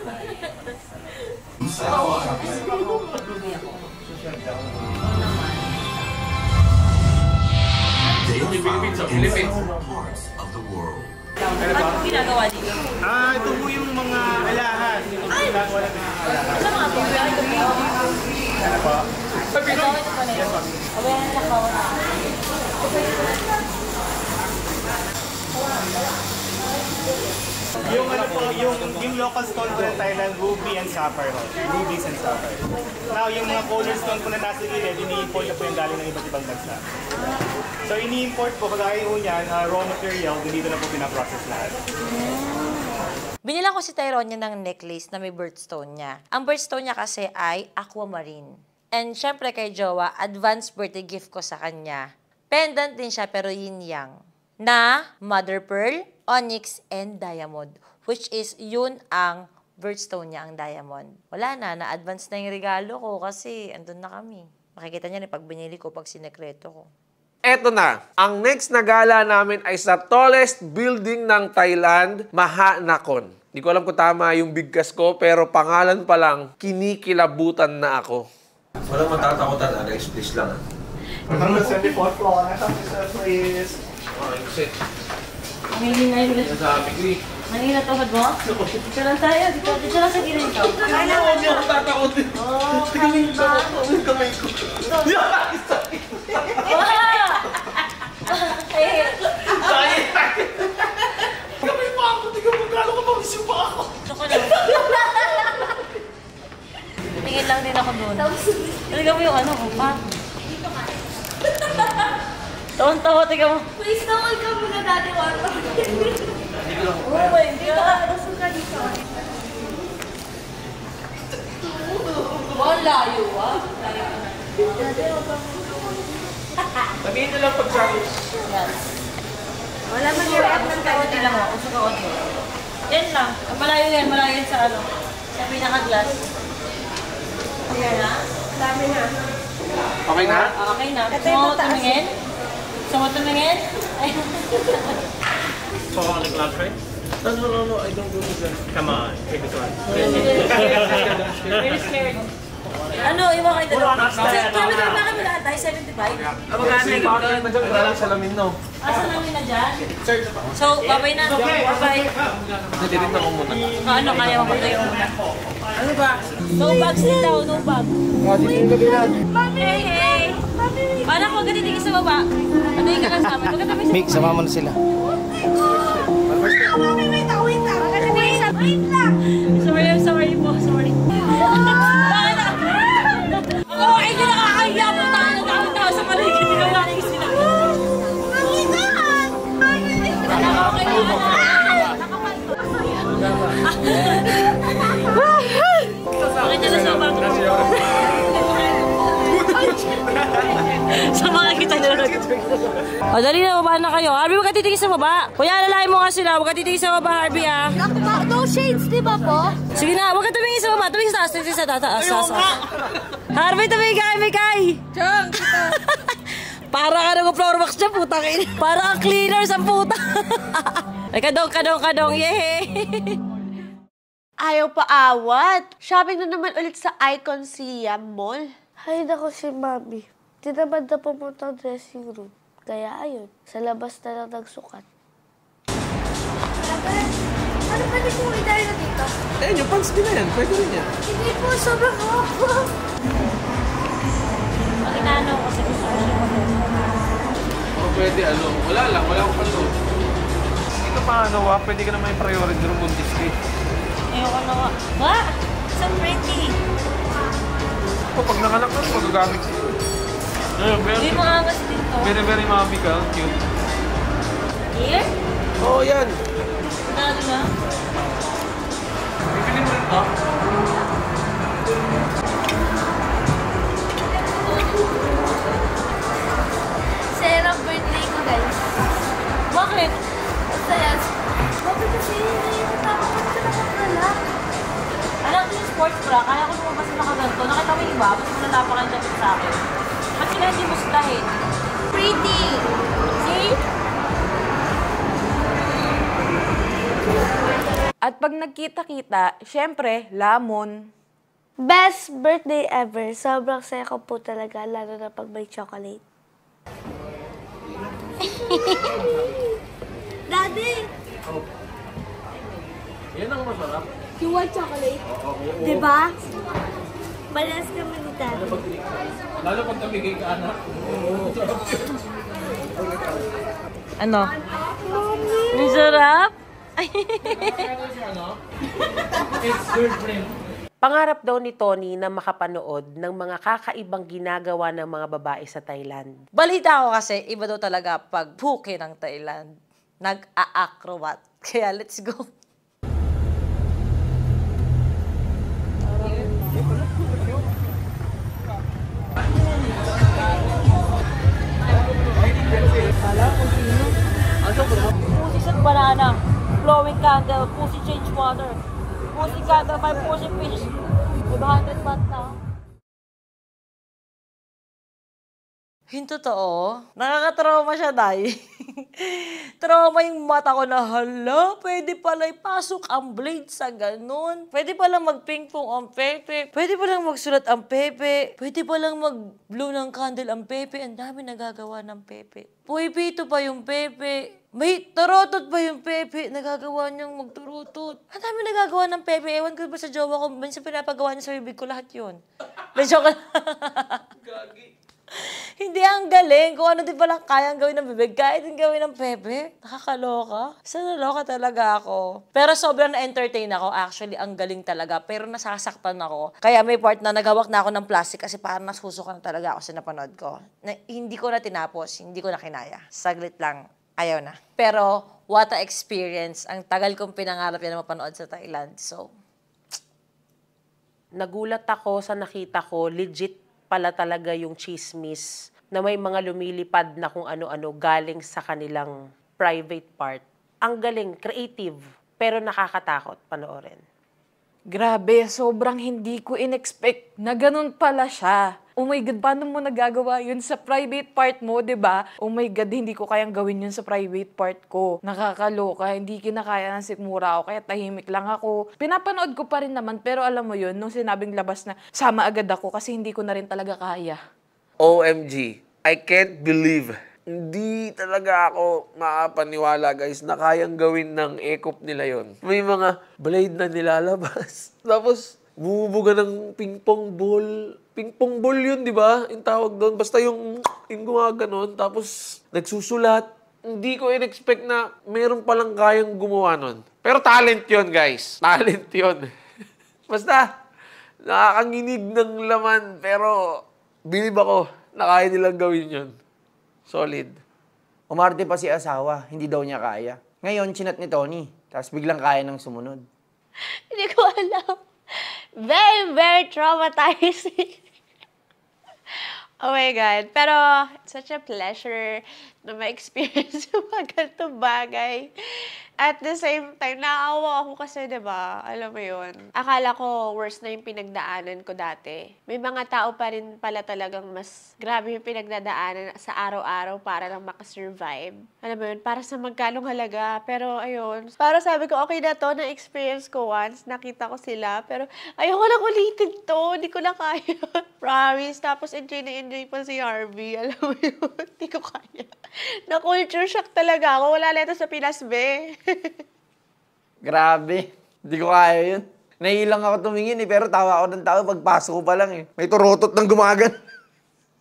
They are found in all parts of the world. Ano po ginagawa dito? Ito po yung mga alahan. Ay! Ginagawa natin yung alahan. Sa mga po? Ano po? Ito pala yun. Awayan na ako. Yung ano po, yung local stone po ng Thailand, ruby and sapphire ho. Rubies and sapphire. Now, yung mga color stone po na nasa gilid, ini-import na po yung galing ng iba't ibang bansa. So, ini-import po, kagaya po niyan, raw material, dito na po pinaprocess lahat. Binila ko si Tyronia ng necklace na may birthstone niya. Ang birthstone niya kasi ay aquamarine. And syempre kay Jowa, advance birthday gift ko sa kanya. Pendant din siya pero yin-yang. Na mother pearl, onyx, and diamond. Which is yun ang birthstone niya, ang diamond. Wala na-advance na yung regalo ko kasi andun na kami. Makikita niya pag binili ko, pag sinekreto ko. Eto na, ang next na gala namin ay sa tallest building ng Thailand, Mahanakhon. Hindi ko alam kung tama yung bigkas ko, pero pangalan pa lang, kinikilabutan na ako. Walang matatakotan, Alex. Please lang. Hanggang 74th floor. Nasa please. Amazing na yun. Sabi ko eh. Manila tuhod mo? Dito lang tayo. Dito lang sa gilid ko. Kaya huwag niyo ako tatakotin. Tingnan ko yung kamay ko. Kamay pa ako. Tingnan mo gano'n ka pang-isip pa ako. Tingin lang din ako doon. Talaga mo yung ano, pa. Dito ka. Tawang-tawa, tingnan mo. Please, tawag ka muna dati, Warma. Oh my God. Gusto ka dito. Wow, layo ah. Sabihin nyo lang pag sabi. Yes. Wala man yung react ng kaunti lang ako. Gusto kaunti. Yan lang. Malayo yan. Malayo yan sa ano. Sa pinaka-glass. Okay na? Dami na. Okay na? Okay na. Gusto mo tumingin? Gusto mo tumingin? So, on the glass, right? No, I don't do that. Come on, take this one. Very scared. Ano, iwan kayo dalawa. Kami lahat tayo, 75? Wala lang salamin, no? Salamin na dyan? So, babay na. Bye-bye. Natitignan ko muna. Ano, kaya mo tayo muna? Ano ba? No bags din daw, no bag. Mami! Hey! Paano ko magkatitigil sa baba? Patayin ka lang sa amin. Mick, sama mo na sila. Mami, wait lang! Sorry po, sorry. Bakit na? Oo, ay hindi nakakaya po tayo na daming tao sa paligid. Hindi ka wala nang sila. Bakit na sa baba? Sa mga kita nila o, dali na, baba na kayo. Harvey, huwag ka titigil sa baba. Kuya, alalahin mo nga sila. Huwag ka titigil sa baba, Harvey, ah. No shades, di ba po? Sige na, huwag ka tumingin sa baba. Tumingin sa taas, tumingin sa taas. Harvey, tumingin ka, Mikay. Chong, kita. Para ka nag-floor wax dyan, putang ina. Para kang cleaner sa puta. Ay, kadong, yehey. Ayaw pa awat. Shopping na naman ulit sa Icon Siam Mall. Hay nako si Mami. Tinamad na pumunta ang dressing room. Kaya ayun, sa labas na lang nagsukat. Ano pwede kong idari na dito? Eh, yung pants din na yan. Pwede rin yan. Hindi po, sobrang hapa. Makinano kasi gusto ko siya O pwede, wala lang. Wala akong palo. Ito pa, pwede ka naman yung priority room on this day. Ayoko na nga. Ba? So pretty. Pag nakanak ka, magagamit siya. Hindi maangas dito. Very mami ka. Cute. Here? Oo, yan. Nalo na? Bibili mo rin to? Sarah, birthday ko, guys. Bakit? Masaya. Bakit kasi natapos ko sila mag-gala? Alam ko yung sports bra, kaya ko lumabas na nakaganto. Nakita mo yung iba, mas malala pa kayo dyan sa akin. Ba't sila hindi mo sudahin? Pretty! See? At pag nagkita-kita, syempre, lamon. Best birthday ever. Sobrang saya ko po talaga, lalo na pag may chocolate. Daddy! Oh. Yan ang masarap. Yung white chocolate. Oo. Diba? Balas kami ni Daddy. Lalo pag namigay ka, anak. Oo. Ano? Ang sarap? Pangarap daw ni Tony na makapanood ng mga kakaibang ginagawa ng mga babae sa Thailand. Balita ko kasi, iba daw talaga pag puke ng Thailand. Nag-a-acrobat. Kaya let's go. Pussy at banana, blowing candle, pussy change water, pussy candle, my pussy fish, 500 baht na. Hindi totoo. Nakakatrauma siya, Day. Trauma yung mata ko na, hala, pwede pala ipasok ang blade sa ganun. Pwede palang mag-ping-pong ang pepe. Pwede palang magsulat ang pepe. Pwede palang mag-blow ng candle ang pepe. Ang dami nagagawa ng pepe. Puipito pa yung pepe. May turutot pa yung pepe. Nagagawa niyang magturutot. Ang dami nagagawa ng pepe. Ewan ko ba sa jowa ko, minsan pinapagawa niya sa bibig ko lahat yun. Medyo ka Gagi. Hindi, ang galing. Kung ano din palang kayang gawin ng bibig, kahit din gawin ng pepe. Nakakaloka. Sa naloka talaga ako. Pero sobrang na-entertain ako. Actually, ang galing talaga. Pero nasasaktan ako. Kaya may part na naghawak na ako ng plastic kasi parang nasusukan talaga ako sa napanood ko. Hindi ko na tinapos. Hindi ko na kinaya. Saglit lang. Ayaw na. Pero, what a experience. Ang tagal kong pinangarap yan na mapanood sa Thailand. So, nagulat ako sa nakita ko, legit pala talaga yung chismis na may mga lumilipad na kung ano-ano galing sa kanilang private part. Ang galing, creative, pero nakakatakot panoorin. Grabe, sobrang hindi ko in-expect na ganun pala siya. Oh my God, paano mo nagagawa yun sa private part mo, 'di ba? Oh my God, hindi ko kayang gawin yun sa private part ko. Nakakaloka, hindi kinakaya ng sikmura ako, kaya tahimik lang ako. Pinapanood ko pa rin naman, pero alam mo yun, nung sinabing labas na, sama agad ako kasi hindi ko na rin talaga kaya. OMG, I can't believe. Hindi talaga ako makapaniwala, guys, na kayang gawin ng ekop nila yon. May mga blade na nilalabas. Tapos, bumubuga ng ping-pong ball. Ping-pong ball yun, di ba? Yung tawag doon. Basta yung gumaganon. Tapos, nagsusulat. Hindi ko in-expect na meron palang kayang gumawa nun. Pero talent yun, guys. Talent yun. Basta, nakakanginig ng laman. Pero, bilib ako na kaya nilang gawin yun. Solid. Umarte pa si asawa. Hindi daw niya kaya. Ngayon, chinat ni Tony. Tapos biglang kaya ng sumunod. Hindi ko alam. Very, very traumatizing. Oh my God. Pero, such a pleasure na ma-experience yung mga ganitong bagay. At the same time, naawa ako kasi, diba, alam mo yun, akala ko worse na yung pinagdaanan ko dati. May mga tao pa rin pala talagang mas grabe yung pinagdadaanan sa araw-araw para lang makasurvive. Alam mo yun, para sa magkalong halaga. Pero ayun, para sabi ko, okay na to, na-experience ko once, nakita ko sila. Pero ayoko lang ulitin to, hindi ko na kaya. Promise. Tapos enjoy na enjoy pa si Harvey. Alam mo yun, hindi ko kaya. Na-culture shock talaga ako. Wala leto sa Pinas, be. Grabe. Hindi ko kaya yun. Nahilang ako tumingin pero tawa ako ng tawa pagpasok ko pa lang eh. May turotot ng gumagan.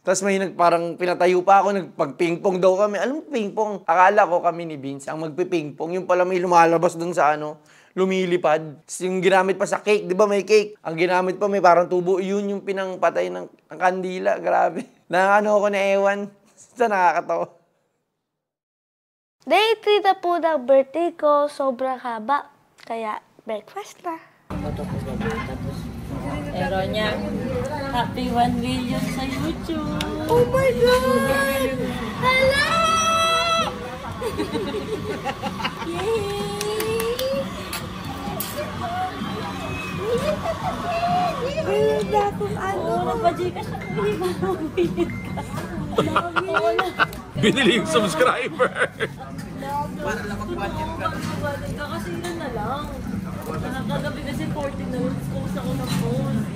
Tapos may parang pinatayo pa ako, nagpag-pingpong daw kami. Alam mo, pingpong? Akala ko kami ni Vince ang magpipingpong. Yung pala may lumalabas dun sa lumilipad. Yung ginamit pa sa cake, di ba may cake? Ang ginamit pa may parang tubo. Yun yung pinangpatay ng kandila. Grabe. Na ako na ewan. Sa nakakatawa. Day 3 na po ng birthday ko, sobrang haba. Kaya, breakfast na. Pero niya, happy 1 million sa YouTube. Oh my God! Hello! Meron na akong Nagpa-Gcash ako, hindi ba mabigit ka? Binili yung subscriber. Para lang mag-1 ka. Kasi yun na lang. Kagabi kasi 14 na post ako ng post.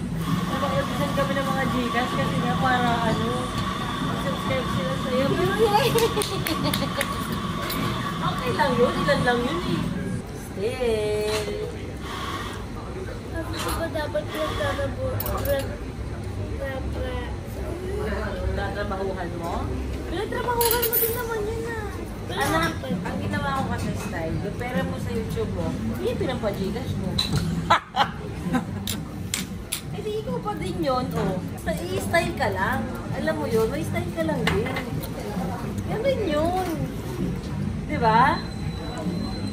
Nag-audition kami ng mga Gcash kasi nga para subscribe sila sa'yo. Pero okay lang yun, ilan lang yun eh. Tel. Sabi ko ba dapat Tatrabahuhan mo? Pinagtrabahuhan mo din naman yun ah. Anak, ang ginawa ko kasi style, yung pera mo sa YouTube mo, hindi pinampa-Gcash mo. Eh di ikaw pa din yun, oh. I-style ka lang. Alam mo yun, may style ka lang din. Yan din yun. Diba?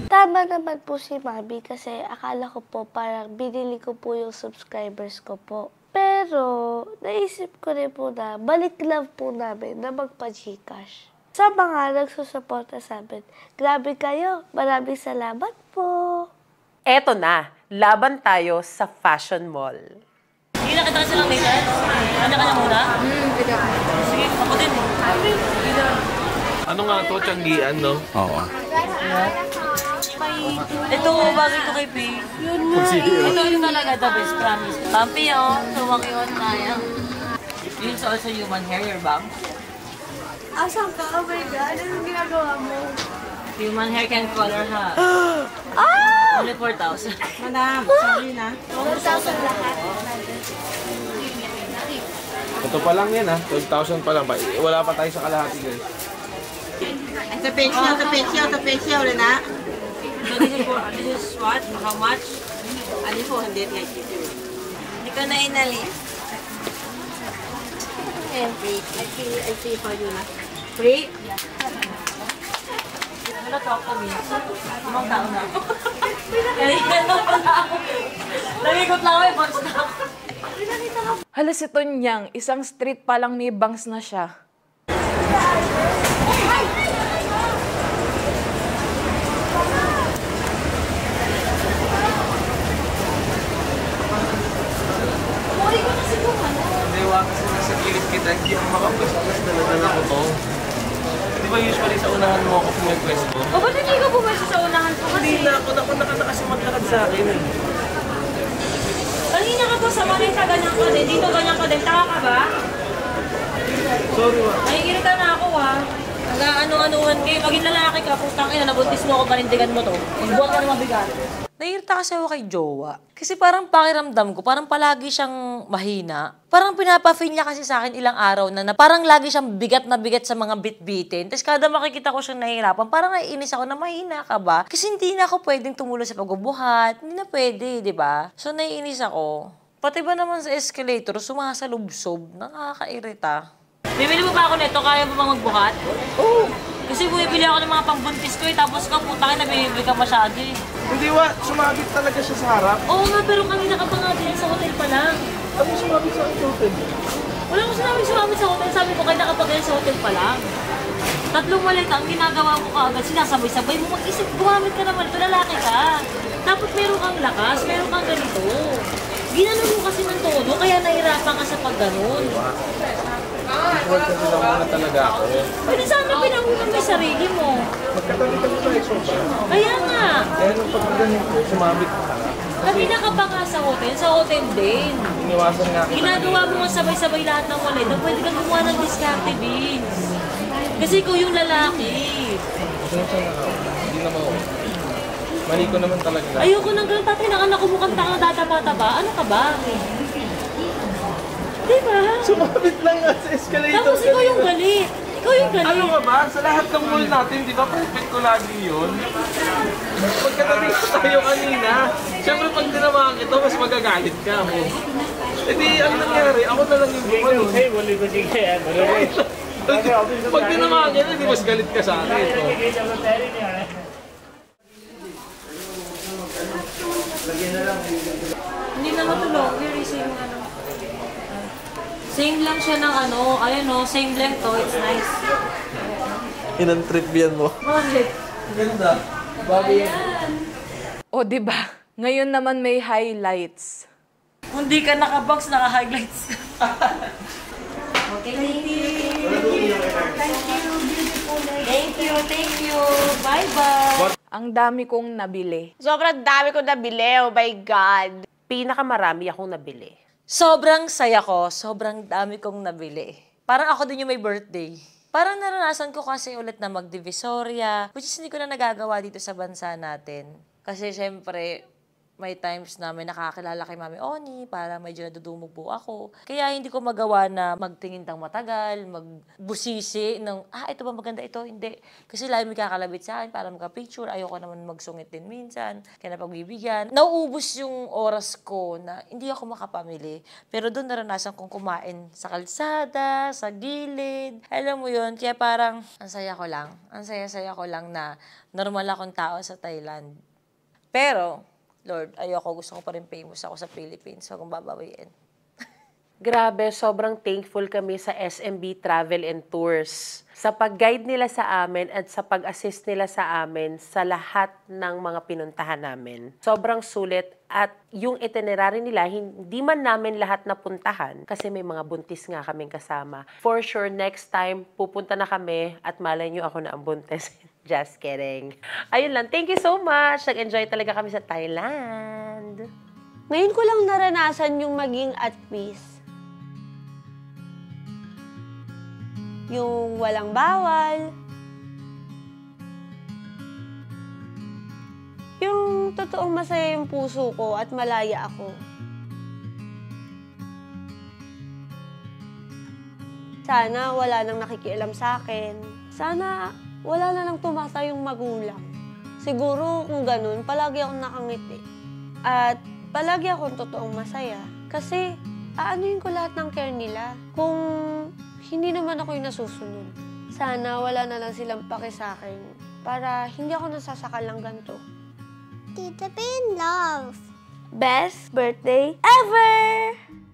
Tama naman po si Mami kasi akala ko po parang binili ko po yung subscribers ko po. Pero naisip ko rin po na balik lang po namin na magpa-Gcash. Sa mga nagsusuporta sa amin, grabe kayo. Maraming salamat po. Eto na, laban tayo sa fashion mall. Hindi na kita silang later. Kanya-kanya muna? Sige, ako din. Ano nga to, Tianggian, no? Oo. Ito, bagay ko kay P. Ito yung talaga the best, promise. Pampi, oh. Tuwag yun, kaya. Yun also human hair, your bangs. Asan ka? Oh my God, anong ginagawa mo? Human hair can color, ha? Only 4,000. Madam, sorry na. 4,000 lahat. Ito pa lang yan, ha? 12,000 pa lang. Wala pa tayo sa kalahati, guys. Sa pecho, ulit na. So this is what? How much? Ano po, hindi nga Hindi ka na inalis. I see for you na. Free? Wala talk to me. Umang tao na ako. Nalikan na pala ako. Naligot lang ako eh. Bangs na ako. Hala si Tonyang, isang street pa lang may bangs na siya. Dewa kasi nasa gilid kita, hindi ako makapwesto. Dala-dala ko to. Di ba usually sa unahan mo ako pumipwesto? O ba't hindi ka pumesto sa unahan ko kasi? Hindi na ako kasi maglakad sa akin eh. Kanina ka po sa malita, ganyan ka din. Dito ganyan ka din. Taka ka ba? Sorry, ma. Naiirita na ako, ha. Nag-ano-anuhan kayo. Maging lalaki ka, putang ina, nabuntis mo ako, panindigan mo to. Magbuhat ka na mabigat. Naiirita kasi ako kay Jowa. Kasi parang pakiramdam ko, parang palagi siyang mahina. Parang pinapa-feel niya kasi sa akin ilang araw na parang lagi siyang bigat na bigat sa mga bit-bitin. Tapos kada makikita ko siyang nahihirapan, parang naiinis ako na mahina ka ba? Kasi hindi na ako pwedeng tumulong sa pagbubuhat. Hindi na pwede, di ba? So naiinis ako. Pati ba naman sa escalator, sumasalubsob, nakakairita. Bibili mo ba ako nito? Kaya mo bang magbuhat? Oo. Kasi bumibili ako ng mga pambuntis ko eh. Tapos ka, putang ina, bibili ka masyado eh. Hindi wa, sumabit talaga siya sa harap. Oo nga, pero kanina ka pa nga din sa hotel pa lang. Ano sumabit sa hotel? Wala ko sinabing sumabit sa hotel. Sabi ko, kaya nakapagaling sa hotel pa lang. 3 maleta, ang ginagawa ko kaagad, sinasabay-sabay mo mag-isip, gumamit ka naman ito, lalaki ka. Dapat meron kang lakas, meron kang ganito. Ginanon mo kasi ng todo, kaya nahirapan ka sa pagganon. Work kasi lang muna talaga ako. Pwede sana pinahunan mo yung sarili mo. Magkatabi-tabi tayo sobra. Kaya nga. Kaya nung pagkaganin ko, sumabit ka. Kanina ka pa nga sa hotel din. Iniwasan nga kita. Ginagawa mo nga sabay-sabay lahat ng wallet, na pwede kang gumawa ng diskarte, Vince. Kasi ikaw yung lalaki. Pasensya na ako. Hindi naman ako. Mali ko naman talaga. Ayoko nang ganun, tatay ng anak ko mukhang tanga tataba-taba. Ano ka ba? Diba? Sumabit lang nga sa escalator. Tapos ikaw yung galit. Ikaw yung galit. Ano ka ba? Sa lahat ng mall natin, di ba perfect ko lagi yun? Pagkatabi ko tayo kanina, syempre pag tinamaan kita, mas magagalit ka mo. E di, ang nangyari, ako na lang yung gumanon. Pag tinamaan kita, di mas galit ka sa akin. Hindi na matulog. Very same ano. Same lang siya ng ano. Ayun o, same length to. It's nice. Inang trip yan mo. Bakit? Ganda. Bago yan. O, diba? Ngayon naman may highlights. Kung di ka nakabox, naka-highlights ka. Okay, thank you. Thank you. Bye-bye. Ang dami kong nabili. Sobrang dami kong nabili. Oh my God. Pinakamarami akong nabili. Sobrang saya ko, sobrang dami kong nabili. Parang ako din yung may birthday. Parang naranasan ko kasi ulit na mag-divisoria, which is hindi ko na nagagawa dito sa bansa natin. Kasi syempre, may times na may nakakilala kay Mami Oni para medyo nadudumog po ako. Kaya hindi ko magawa na magtingin ng matagal, magbusisi ng, ito ba maganda, ito, hindi. Kasi lagi may kakalabit sa akin para magka-picture. Ayoko naman magsungit din minsan. Kaya napagbibigyan. Nauubos yung oras ko na hindi ako makapamili. Pero doon naranasan kong kumain sa kalsada, sa gilid. Alam mo yun, kaya parang ang saya ko lang. Ang saya-saya ko lang na normal akong tao sa Thailand. Pero, Lord, ayoko, gusto ko pa rin famous ako sa Philippines. Huwag kong babawiin. Grabe, sobrang thankful kami sa SMB Travel and Tours. Sa pag-guide nila sa amin at sa pag-assist nila sa amin sa lahat ng mga pinuntahan namin. Sobrang sulit at yung itinerary nila, hindi man namin lahat napuntahan kasi may mga buntis nga kaming kasama. For sure, next time, pupunta na kami at malay nyo ako na ang buntis. Just kidding. Ayun lang. Thank you so much. Nag-enjoy talaga kami sa Thailand. Ngayon ko lang naranasan yung maging at peace. Yung walang bawal. Yung totoong masaya yung puso ko at malaya ako. Sana wala nang nakikialam sa akin. Sana wala na lang tumasa yung magulang. Siguro kung ganun, palagi akong nakangiti. At palagi akong totoong masaya. Kasi aanuin ko lahat ng care nila kung hindi naman ako yung nasusunod. Sana wala na lang silang pake sa akin para hindi ako nasasakal ng ganito. Tita P in love. Best birthday ever!